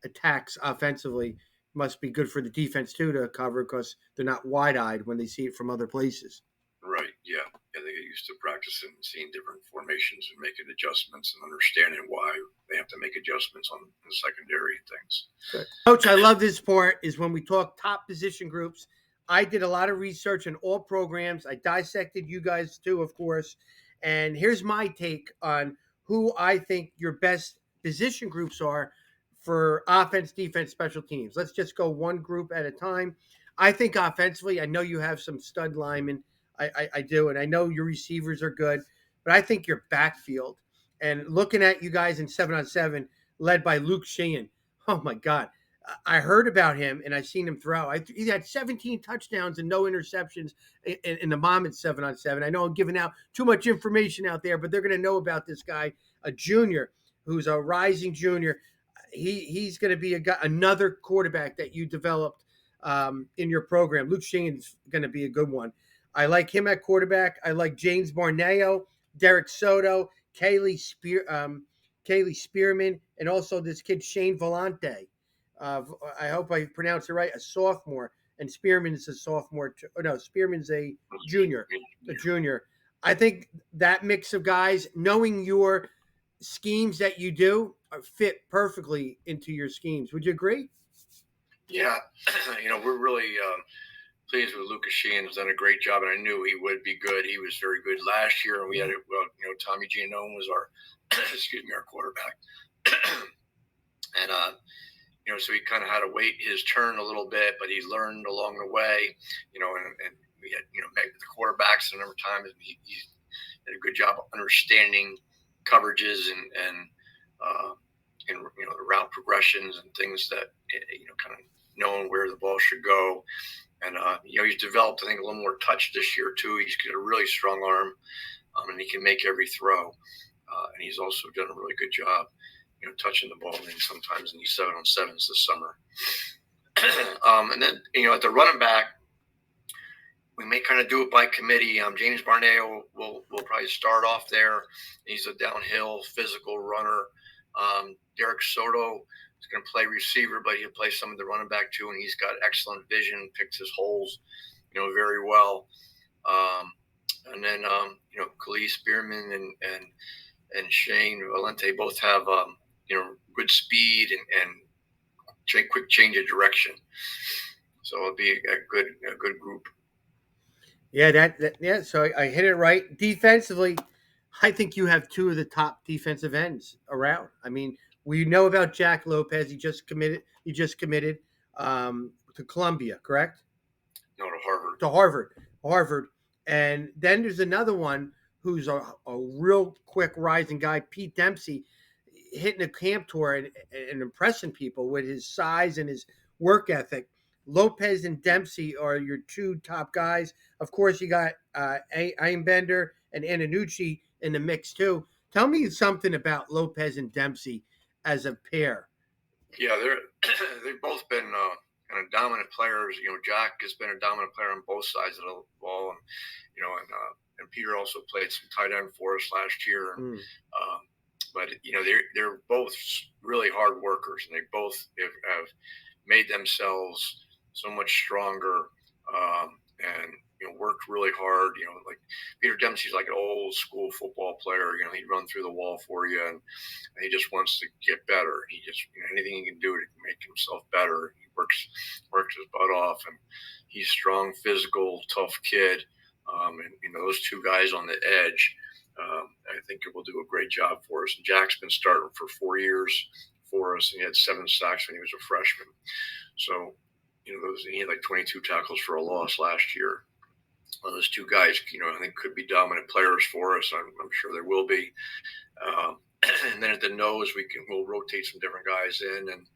attacks offensively must be good for the defense too to cover because they're not wide-eyed when they see it from other places. Right. Yeah. They get used to practicing and seeing different formations and making adjustments and understanding why they have to make adjustments on the secondary things. Good. Coach, I love this part is when we talk top position groups. I did a lot of research in all programs. I dissected you guys too, of course. And here's my take on who I think your best position groups are for offense, defense, special teams. Let's just go one group at a time. I think offensively, I know you have some stud linemen. I do, and I know your receivers are good, but I think your backfield and looking at you guys in 7-on-7, led by Luke Sheehan. Oh my God. I heard about him and I seen him throw. He had 17 touchdowns and no interceptions in the Monmouth 7-on-7. I know I'm giving out too much information out there, but they're going to know about this guy, a junior who's a rising junior. He's going to be another quarterback that you developed in your program. Luke Shane's going to be a good one. I like him at quarterback. I like James Barneo, Derek Soto, Kaylee Spearman, and also this kid Shane Volante. I hope I pronounced it right. A sophomore, and Spearman is a sophomore. No, Spearman's a junior. A junior. I think that mix of guys, knowing your schemes that you do, fit perfectly into your schemes. Would you agree? Yeah, we're really pleased with Lucas Sheehan. Has done a great job, and I knew he would be good. He was very good last year, and we had Tommy Giannone was our our quarterback, and so he kind of had to wait his turn a little bit, but he learned along the way, and we had met with the quarterbacks a number of times, and he did a good job of understanding coverages and the route progressions and things that kind of knowing where the ball should go. And he's developed, I think, a little more touch this year too. He's got a really strong arm, and he can make every throw. And he's also done a really good job, touching the ball in sometimes in these 7-on-7s this summer. And then at the running back, we may kind of do it by committee. James Barneo will probably start off there. He's a downhill physical runner. Derek Soto is going to play receiver, but he'll play some of the running back too, and he's got excellent vision, picks his holes, very well. And then Khalil Spearman and Shane Valente both have good speed and quick change of direction. So it'll be a good group. Yeah, yeah. So I hit it right. Defensively, I think you have two of the top defensive ends around. I mean, we know about Jack Lopez. He just committed. To Columbia, correct? No, to Harvard. Harvard. And then there's another one who's a real quick rising guy, Pete Dempsey, hitting a camp tour and impressing people with his size and his work ethic. Lopez and Dempsey are your two top guys. Of course, you got Einbender and Antonucci in the mix too. Tell me something about Lopez and Dempsey as a pair. Yeah, they've both been kind of dominant players. Jack has been a dominant player on both sides of the ball, and Peter also played some tight end for us last year. But they're both really hard workers, and they both have made themselves so much stronger, and worked really hard. Like Peter Dempsey's like an old school football player. He'd run through the wall for you, and he just wants to get better. He just anything he can do to make himself better. He works his butt off, and he's strong, physical, tough kid. And those two guys on the edge, I think it will do a great job for us. And Jack's been starting for 4 years for us, and he had 7 sacks when he was a freshman. So, he had like 22 tackles for a loss last year. Those two guys, I think could be dominant players for us. I'm sure there will be. And then at the nose, we'll rotate some different guys in, and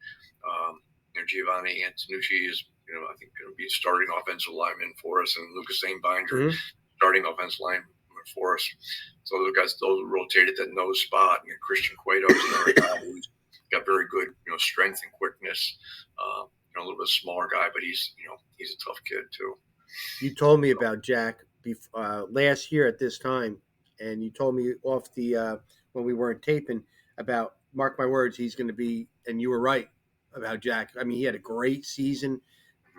Giovanni Antonucci is, I think going to be starting offensive lineman for us, and Lucas Ainbinder starting offensive lineman for us. So those rotated that nose spot, and Christian Cueto's another guy who's got very good, strength and quickness. A little bit smaller guy, but he's a tough kid too. You told me about Jack last year at this time, and you told me off the when we weren't taping about, mark my words, he's going to be, and you were right about Jack. I mean, he had a great season.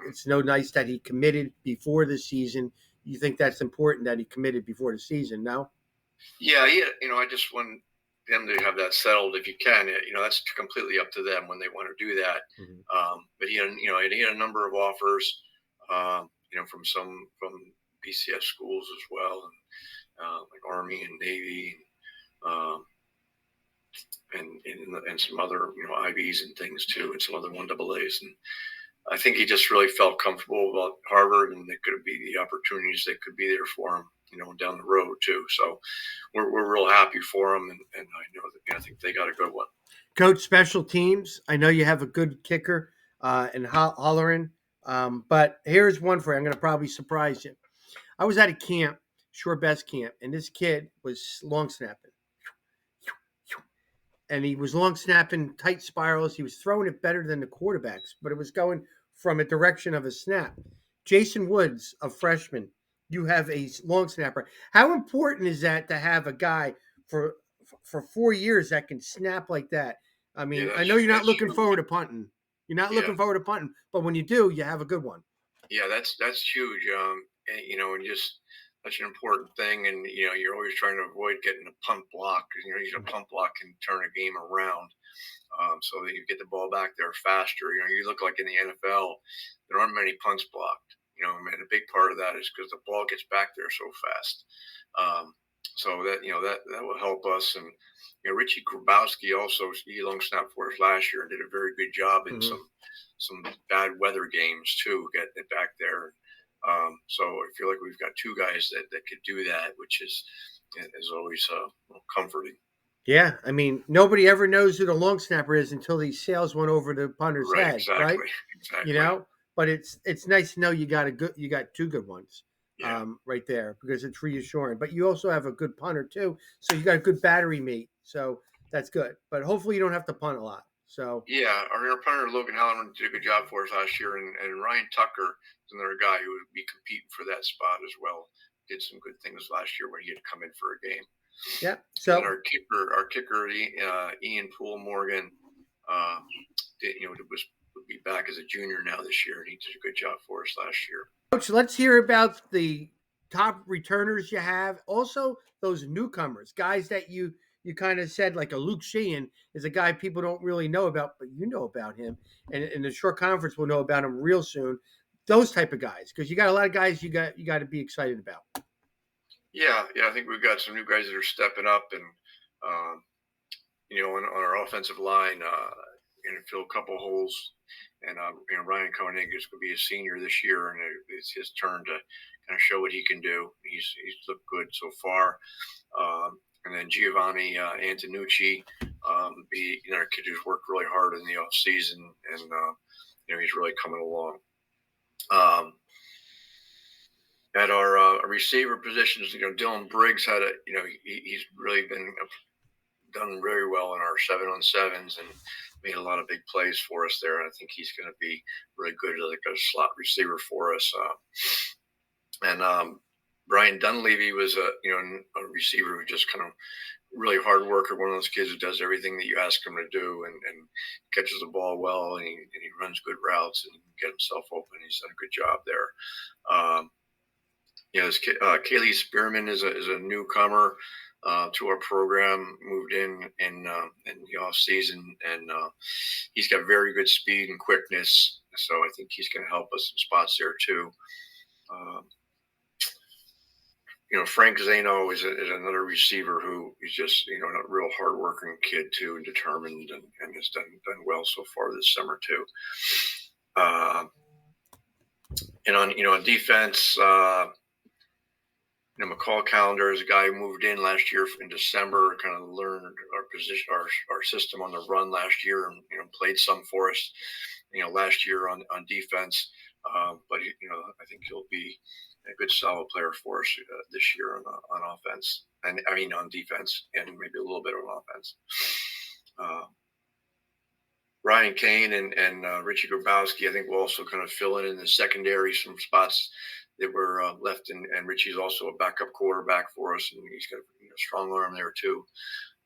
It's nice that he committed before the season. You think that's important that he committed before the season? No. Yeah. I just want them to have that settled if you can. That's completely up to them when they want to do that. But he had a number of offers. From BCS schools as well, and like Army and Navy, and some other IBs and things too, and some other 1AAs. And I think he just really felt comfortable about Harvard, and there could be the opportunities that could be there for him, down the road too. So we're real happy for him, and I know that I think they got a good one. Coach, special teams. I know you have a good kicker. and hollering. But here's one for you. I'm going to probably surprise you. I was at a camp, Shore Best Camp, and this kid was long snapping. And he was long snapping tight spirals. He was throwing it better than the quarterbacks, but it was going from a direction of a snap. Jason Woods, a freshman, you have a long snapper. How important is that to have a guy for 4 years that can snap like that? I Yeah, mean, I know you're not that's looking huge. forward to punting. You're not Yeah, looking forward to punting, but when you do, you have a good one. yeah, that's huge. And, and just such an important thing. And you're always trying to avoid getting a punt block because usually a punt block can turn a game around. So that you get the ball back there faster. You look like in the NFL, there aren't many punts blocked. And a big part of that is because the ball gets back there so fast. So that will help us. And Richie Grabowski also he long snapped for us last year and did a very good job in Mm-hmm. some bad weather games too, getting it back there. So I feel like we've got two guys that could do that, which is always comforting. Yeah, I mean, nobody ever knows who the long snapper is until he sails one over the punter's Right, head, right? exactly, You exactly. know, but it's nice to know you got two good ones, Yeah. right there because it's reassuring. But you also have a good punter too, so you got a good battery mate, so that's good. But hopefully you don't have to punt a lot. So Yeah, our punter Logan Halloran did a good job for us last year, and Ryan Tucker is another guy who would be competing for that spot as well. Did some good things last year when he had to come in for a game. yeah, And then so our kicker, Ian Poole Morgan, uh, would be back as a junior now this year, and he did a good job for us last year. Coach, let's hear about the top returners you have. Also, those newcomers, guys that you kind of said like a Luke Sheehan is a guy people don't really know about, but you know about him, and in the short conference we'll know about him real soon. Those type of guys, because you got a lot of guys you got to be excited about. Yeah, yeah, I think we've got some new guys that are stepping up, and um, on our offensive line, going to fill a couple holes. And Ryan Koenig is going to be a senior this year, and it's his turn to kind of show what he can do. He's looked good so far. And then Giovanni Antonucci, be a kid who's worked really hard in the off season, and he's really coming along. At our receiver positions, Dylan Briggs had he's really been done very well in our 7-on-7s and made a lot of big plays for us there. And I think he's going to be really good as like a slot receiver for us. And Brian Dunleavy was a receiver who just kind of really hard worker, one of those kids who does everything that you ask him to do and catches the ball well and he runs good routes and get himself open. He's done a good job there. This kid, Kaylee Spearman is a newcomer to our program, moved in the off season, and he's got very good speed and quickness. So I think he's going to help us in spots there too. Um, Frank Zano is another receiver who is just a real hardworking kid too, and determined, and has done well so far this summer too. And on defense. McCall Calendar is a guy who moved in last year in December, kind of learned our position, our system on the run last year, and played some for us, last year on defense. But I think he'll be a good solid player for us this year on offense, and I mean on defense, and maybe a little bit on offense. Ryan Kane and Richie Grabowski, I think, will also kind of fill in the secondary, some spots that were left. And Richie's also a backup quarterback for us, and he's got a strong arm there too.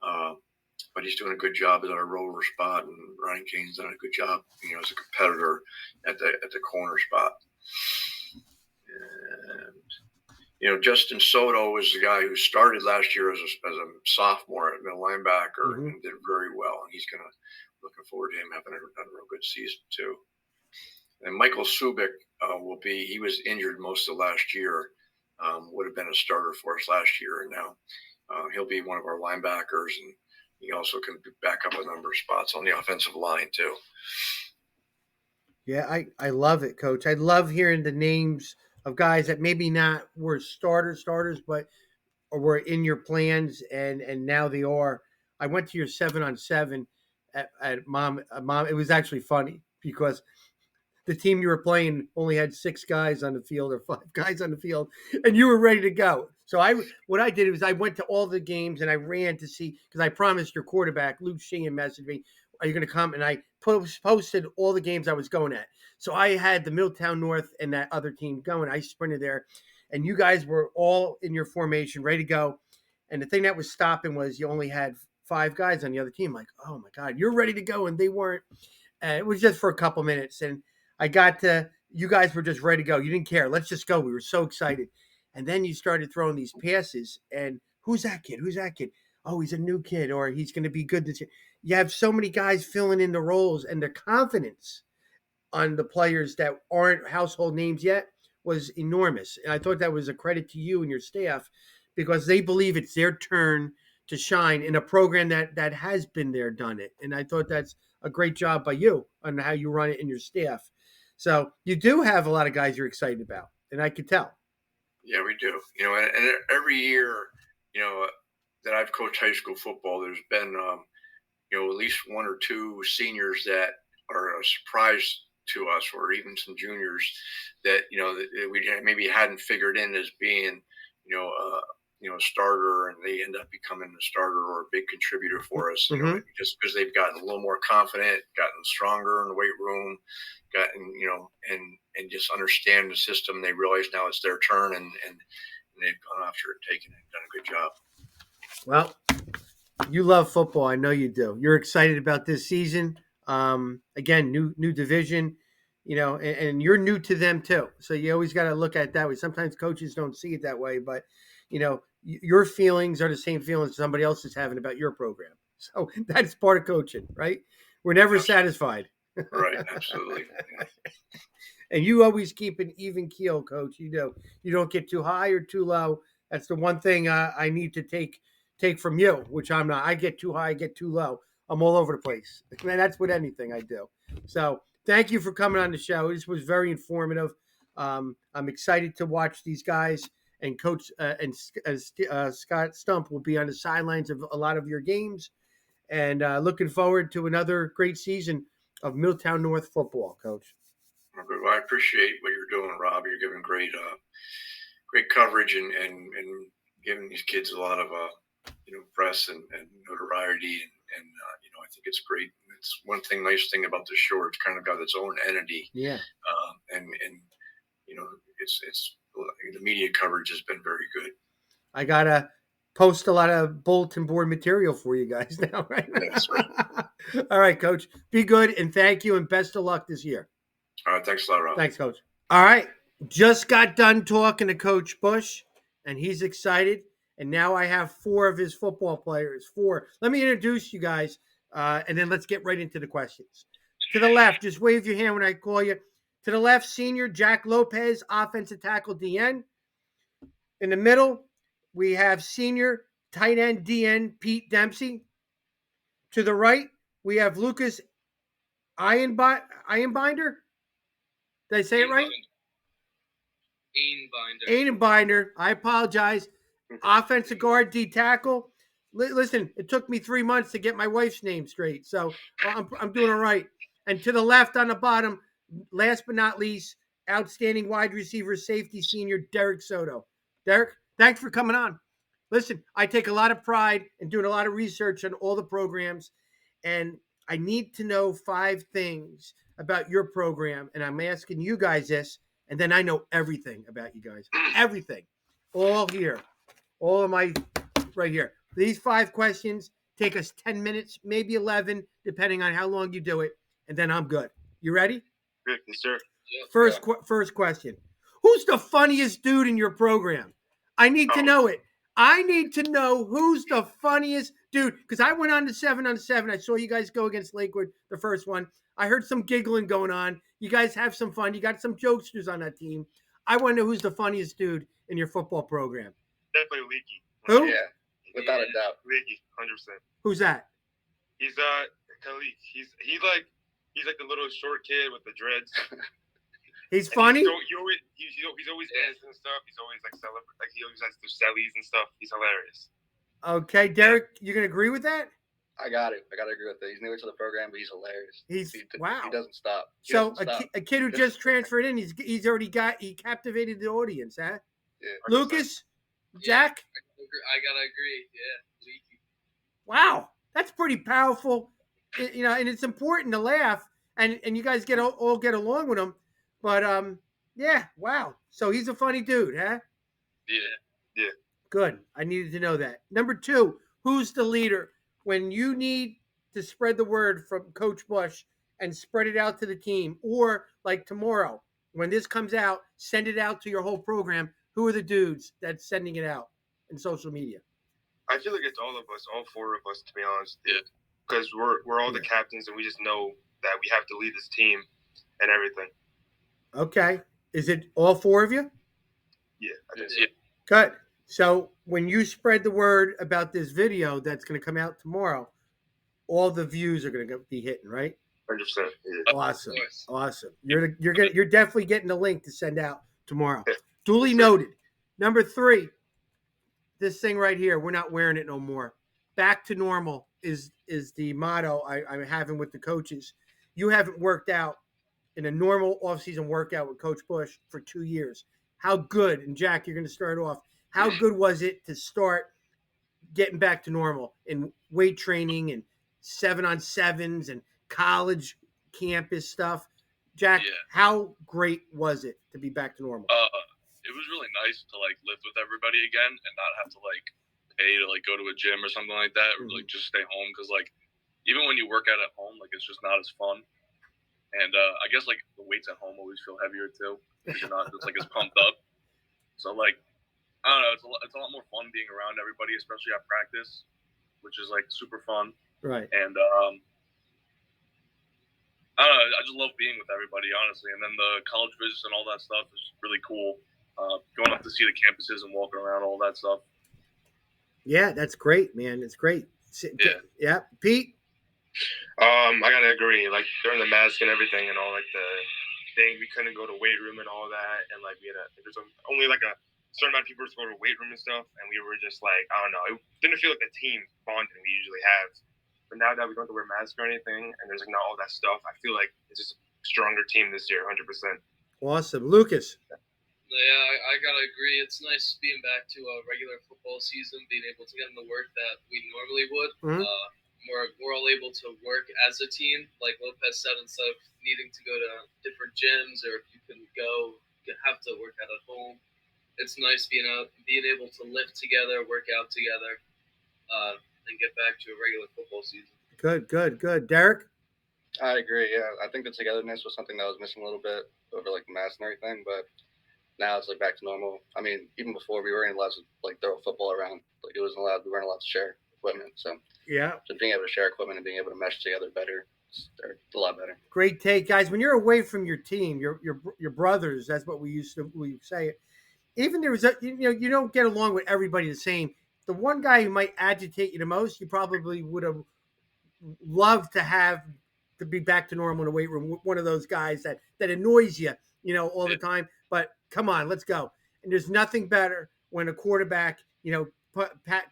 But he's doing a good job at our rover spot, and Ryan Kane's done a good job, as a competitor at the corner spot. And Justin Soto was the guy who started last year as a sophomore at middle linebacker Mm-hmm. and did very well, and he's looking forward to him having a real good season too. And Michael Subic he was injured most of last year, would have been a starter for us last year, and now he'll be one of our linebackers, and he also can back up a number of spots on the offensive line too. Yeah, I love it, Coach. I love hearing the names of guys that maybe not were starters, but or were in your plans, and now they are. I went to your 7-on-7 at mom. It was actually funny because the team you were playing only had 6 guys on the field or 5 guys on the field, and you were ready to go. So what I did was I went to all the games and I ran to see, because I promised your quarterback, Luke Sheehan, messaged me, "Are you going to come?" And I posted all the games I was going at. So I had the Middletown North and that other team going. I sprinted there, and you guys were all in your formation, ready to go. And the thing that was stopping was you only had 5 guys on the other team. Like, oh my God, you're ready to go, and they weren't. And it was just for a couple minutes, and I got to. You guys were just ready to go. You didn't care. Let's just go. We were so excited. And then you started throwing these passes, and who's that kid? Who's that kid? Oh, he's a new kid, or he's going to be good this year. You have so many guys filling in the roles, and their confidence on the players that aren't household names yet was enormous. And I thought that was a credit to you and your staff, because they believe it's their turn to shine in a program that has been there, done it. And I thought that's a great job by you on how you run it and your staff. So you do have a lot of guys you're excited about, and I could tell. Yeah, we do. And every year, that I've coached high school football, there's been, at least 1 or 2 seniors that are a surprise to us, or even some juniors that that we maybe hadn't figured in as being, a starter, and they end up becoming a starter or a big contributor for us. Just because they've gotten a little more confident, gotten stronger in the weight room, gotten and just understand the system. They realize now it's their turn, and they've gone after it, taken it, done a good job. Well, you love football. I know you do. You're excited about this season. Again, new division, and you're new to them too. So you always got to look at it that way. Sometimes coaches don't see it that way, but your feelings are the same feelings somebody else is having about your program. So that's part of coaching, right? We're never satisfied. Right. Absolutely. Yeah. And you always keep an even keel, Coach. You don't get too high or too low. That's the one thing I need to take from you, which I'm not. I get too high, I get too low. I'm all over the place. And that's with anything I do. So thank you for coming on the show. This was very informative. I'm excited to watch these guys, and Coach Scott Stump will be on the sidelines of a lot of your games, and looking forward to another great season of Middletown North football, Coach. Well, I appreciate what you're doing, Rob. You're giving great coverage, and giving these kids a lot of press and notoriety, and I think it's great. It's one thing, nice thing about the show. It's kind of got its own entity. Yeah. And it's the media coverage has been very good. I gotta post a lot of bulletin board material for you guys now, right? That's right. All right, Coach. Be good, and thank you, and best of luck this year. All right, thanks a lot, Rob. Thanks, Coach. All right, just got done talking to Coach Bush, and he's excited. And now I have 4 of his football players. 4. Let me introduce you guys, and then let's get right into the questions. To the left, just wave your hand when I call you. To the left, senior Jack Lopez, offensive tackle DN. In the middle, we have senior tight end DN Pete Dempsey. To the right, we have Lucas Ironbinder. Did I say it right? Binder. I apologize. Offensive guard, D tackle. Listen, it took me 3 months to get my wife's name straight, so I'm doing all right. And to the left on the bottom, last but not least, outstanding wide receiver, safety senior Derek Soto. Derek, thanks for coming on. Listen, I take a lot of pride in doing a lot of research on all the programs, and I need to know 5 things about your program, and I'm asking you guys this, and then I know everything about you guys. Everything. All here. All of my right here. These 5 questions take us 10 minutes, maybe 11, depending on how long you do it, and then I'm good. You ready? Yes, sir. First question. Who's the funniest dude in your program? I need to know it. I need to know who's the funniest dude, because I went on to 7-on-7. I saw you guys go against Lakewood, the first one. I heard some giggling going on. You guys have some fun. You got some jokesters on that team. I want to know who's the funniest dude in your football program. Definitely Leaky. Who? Yeah, without a doubt. Leaky, 100%. Who's that? He's Khalid. He's like the little short kid with the dreads. He's funny. He's always dancing and stuff. He's always he always has the sellies and stuff. He's hilarious. Okay, Derek, you gonna agree with that? I got it. I got to agree with it. He's newer to the program, but he's hilarious. Wow. He doesn't stop. So a kid who just transferred in, he captivated the audience, huh? Yeah. Lucas, Jack. I gotta agree. Yeah, leaky. Wow, that's pretty powerful. And it's important to laugh, and you guys all get along with him. But yeah, wow. So he's a funny dude, huh? Yeah. Good. I needed to know that. Number 2, who's the leader when you need to spread the word from Coach Bush and spread it out to the team, or like tomorrow when this comes out, send it out to your whole program. Who are the dudes that's sending it out in social media? I feel like it's all of us, all 4 of us, to be honest. Yeah. Because we're all the captains, and we just know that we have to lead this team and everything. Okay. Is it all 4 of you? Yeah, I think so. Good. So when you spread the word about this video that's going to come out tomorrow, all the views are going to be hitting, right? 100%. Yeah. Awesome. You're definitely getting the link to send out tomorrow. Yeah. Duly noted. Number 3, this thing right here. We're not wearing it no more. Back to normal is the motto I'm having with the coaches. You haven't worked out in a normal off-season workout with Coach Bush for 2 years. How good, and Jack, you're going to start off. How good was it to start getting back to normal in weight training and 7-on-7s and college campus stuff? Jack, how great was it to be back to normal? It was really nice to live with everybody again and not have to pay to go to a gym or something like that, or just stay home, because even when you work out at home, it's just not as fun. And I guess the weights at home always feel heavier too, because you're not just as pumped up. So I don't know, it's a lot more fun being around everybody, especially at practice, which is super fun. Right. And I don't know, I just love being with everybody, honestly. And then the college visits and all that stuff is really cool. Going up to see the campuses and walking around, all that stuff. Yeah, that's great, man. It's great. Yeah. Pete? I gotta agree. During the mask and everything, and all the thing, we couldn't go to weight room and all that, and we had there's only a certain amount of people to go to weight room and stuff, and we were just I don't know, it didn't feel like the team bonding we usually have. But now that we don't have to wear masks or anything, and there's not all that stuff, I feel like it's just a stronger team this year, 100%. Awesome, Lucas. Yeah, I gotta agree. It's nice being back to a regular football season, being able to get in the work that we normally would. Mm-hmm. We're all able to work as a team, like Lopez said, instead of needing to go to different gyms, or if you can go, you have to work out at home. It's nice being able to live together, work out together, and get back to a regular football season. Good. Derek? I agree. Yeah, I think the togetherness was something that was missing a little bit over the mask and everything, but now it's back to normal. I mean, even before we weren't allowed to throw a football around. We weren't allowed to share equipment. So yeah, just being able to share equipment and being able to mesh together better, it's a lot better. Great take, guys. When you're away from your team, your brothers, that's what we say. Even there was you don't get along with everybody the same. The one guy who might agitate you the most, you probably would have loved to be back to normal in the weight room. One of those guys that annoys you, all the time. But come on, let's go. And there's nothing better when a quarterback,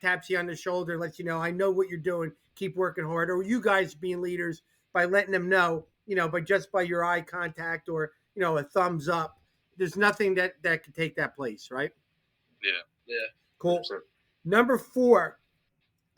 taps you on the shoulder, lets you know, I know what you're doing. Keep working hard. Or you guys being leaders by letting them know, by your eye contact or, a thumbs up. There's nothing that can take that place, right? Yeah. Cool. 100%. Number 4,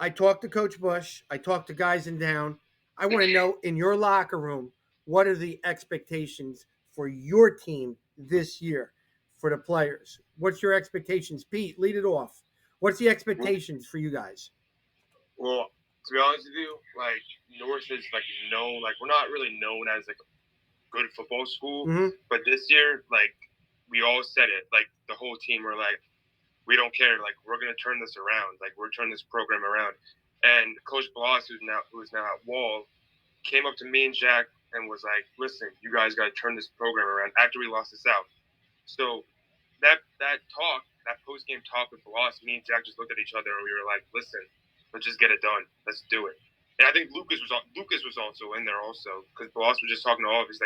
I talked to Coach Bush. I talked to guys in town. I want to know, in your locker room, what are the expectations for your team this year for the players? What's your expectations? Pete, lead it off. What's the expectations for you guys? Well, to be honest with you, North is known, we're not really known as a good football school, but this year, we all said it, the whole team were we don't care, we're gonna turn this around, we're turning this program around. And Coach Bloss, who's now at Wall, came up to me and Jack and was like, listen, you guys got to turn this program around after we lost the South. So that talk, that post-game talk with Bloss, me and Jack just looked at each other and we were like, listen, let's just get it done. Let's do it. And I think Lucas was also in there also, because Bloss was just talking to all of us,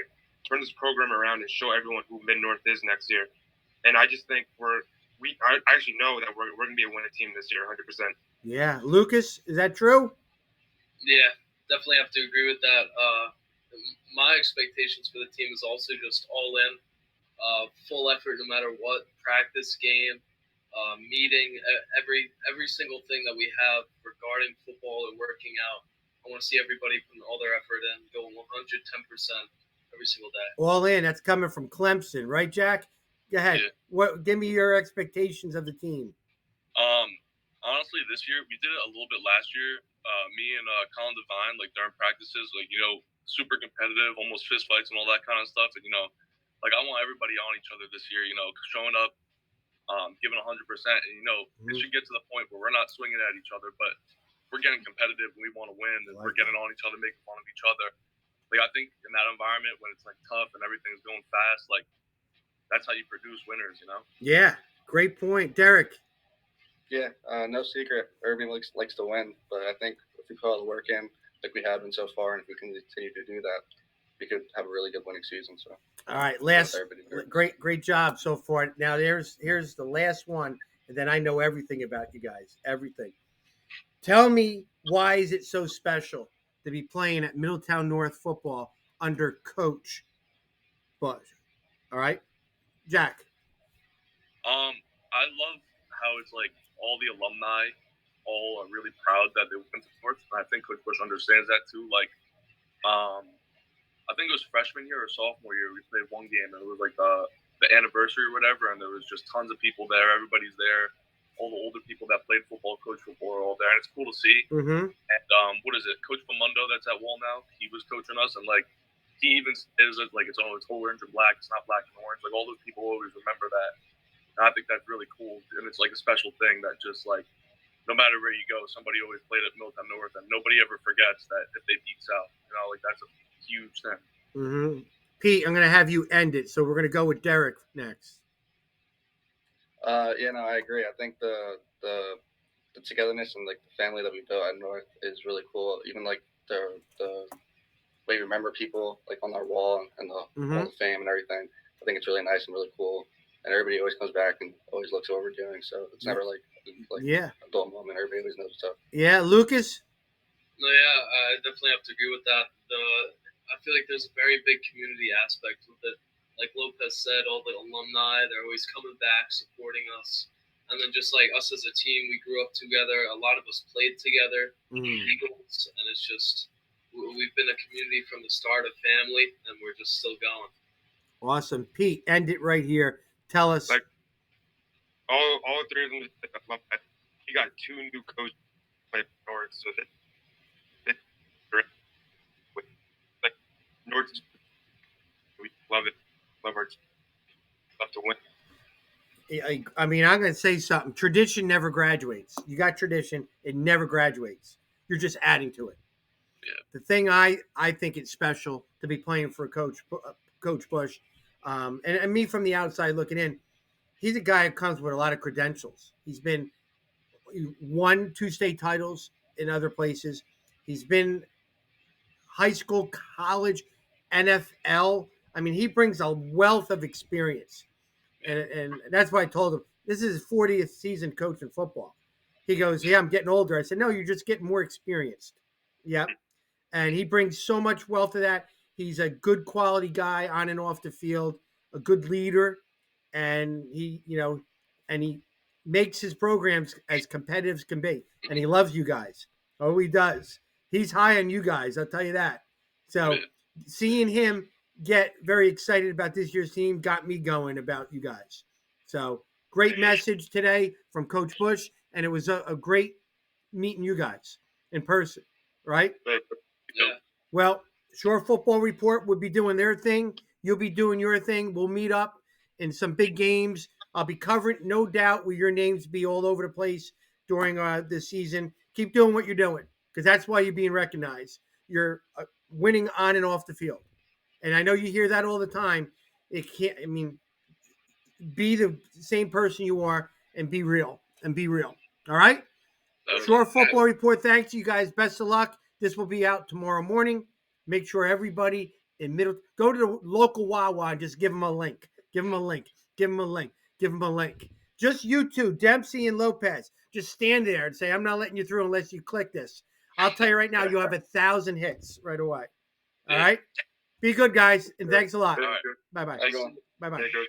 turn this program around and show everyone who Mid-North is next year. And I just think I actually know that we're going to be a winning team this year, 100%. Yeah. Lucas, is that true? Yeah, definitely have to agree with that. My expectations for the team is also just all in, full effort no matter what, practice, game, meeting, every single thing that we have regarding football and working out. I want to see everybody putting all their effort in, going 110% every single day. All in. That's coming from Clemson, right, Jack? Go ahead. Yeah. Give me your expectations of the team. Honestly, this year we did it a little bit last year. Me and Colin Devine, like during practices, like super competitive, almost fist fights and all that kind of stuff. And like I want everybody on each other this year. Showing up, giving 100%, and it should get to the point where we're not swinging at each other, but we're getting competitive and we want to win, and we're getting on each other, making fun of each other. Like I think in that environment when it's like tough and everything's going fast, like that's how you produce winners. Yeah, great point, Derek. Yeah, no secret. Irving likes to win, but I think if we put all the work in, like we have been so far, and if we can continue to do that, we could have a really good winning season. So, all right, great job so far. Now here's the last one, and then I know everything about you guys. Everything. Tell me, why is it so special to be playing at Middletown North football under Coach Bush? All right, Jack. I love how it's like all the alumni all are really proud that they went to North, and I think Coach Bush understands that too. Like, I think it was freshman year or sophomore year, we played one game, and it was like the anniversary or whatever, and there was just tons of people there. Everybody's there. All the older people that played football, coach football, are all there, and it's cool to see. Mm-hmm. And what is it? Coach Famundo, that's at Wall now. He was coaching us, and like he even is like it's orange and black. It's not black and orange. Like all those people always remember that. And I think that's really cool, and it's like a special thing that just like no matter where you go, somebody always played at Middletown North, and nobody ever forgets that if they beat South. Like that's a huge thing. Mm-hmm. Pete, I'm going to have you end it, so we're going to go with Derek next. Yeah, no, I agree. I think the togetherness and like the family that we built at North is really cool. Even like the way we remember people like on our wall and all the fame and everything. I think it's really nice and really cool. And everybody always comes back and always looks at what we're doing. So it's never like a dull moment. Everybody always knows what's up. Yeah, Lucas? No, yeah, I definitely have to agree with that. I feel like there's a very big community aspect with it. Like Lopez said, all the alumni, they're always coming back, supporting us. And then just like us as a team, we grew up together. A lot of us played together, Eagles, and it's just we've been a community from the start, a family, and we're just still going. Awesome. Pete, end it right here. Tell us. Like all three of them, I love that. You got two new coaches playing North, so that like North, we love it. Love our team. Love to win. I mean, I'm going to say something. Tradition never graduates. You got tradition. It never graduates. You're just adding to it. Yeah. The thing I think it's special to be playing for Coach Bush, and me from the outside looking in, he's a guy who comes with a lot of credentials. He won 2 state titles in other places. He's been high school, college, NFL. I mean, he brings a wealth of experience. And that's why I told him, this is his 40th season coaching football. He goes, yeah, I'm getting older. I said, no, you're just getting more experienced. Yep. And he brings so much wealth to that. He's a good quality guy on and off the field, a good leader. And he makes his programs as competitive as can be. And he loves you guys. Oh, he does. He's high on you guys. I'll tell you that. So seeing him get very excited about this year's team got me going about you guys. So great message today from Coach Bush. And it was a great meeting you guys in person, right? Yeah. Well, Shore Football Report will be doing their thing. You'll be doing your thing. We'll meet up in some big games. I'll be covering, no doubt, will your names be all over the place during this season. Keep doing what you're doing, because that's why you're being recognized. You're winning on and off the field. And I know you hear that all the time. Be the same person you are and be real. All right? Shore Football Report, thanks you guys. Best of luck. This will be out tomorrow morning. Make sure everybody in go to the local Wawa and just give them a link. Give them a link. Just you two, Dempsey and Lopez, just stand there and say, I'm not letting you through unless you click this. I'll tell you right now, you'll have 1,000 hits right away. All Yeah. right? Be good, guys, and thanks a lot. All right. Bye-bye. Everyone. Bye-bye. Yeah, good.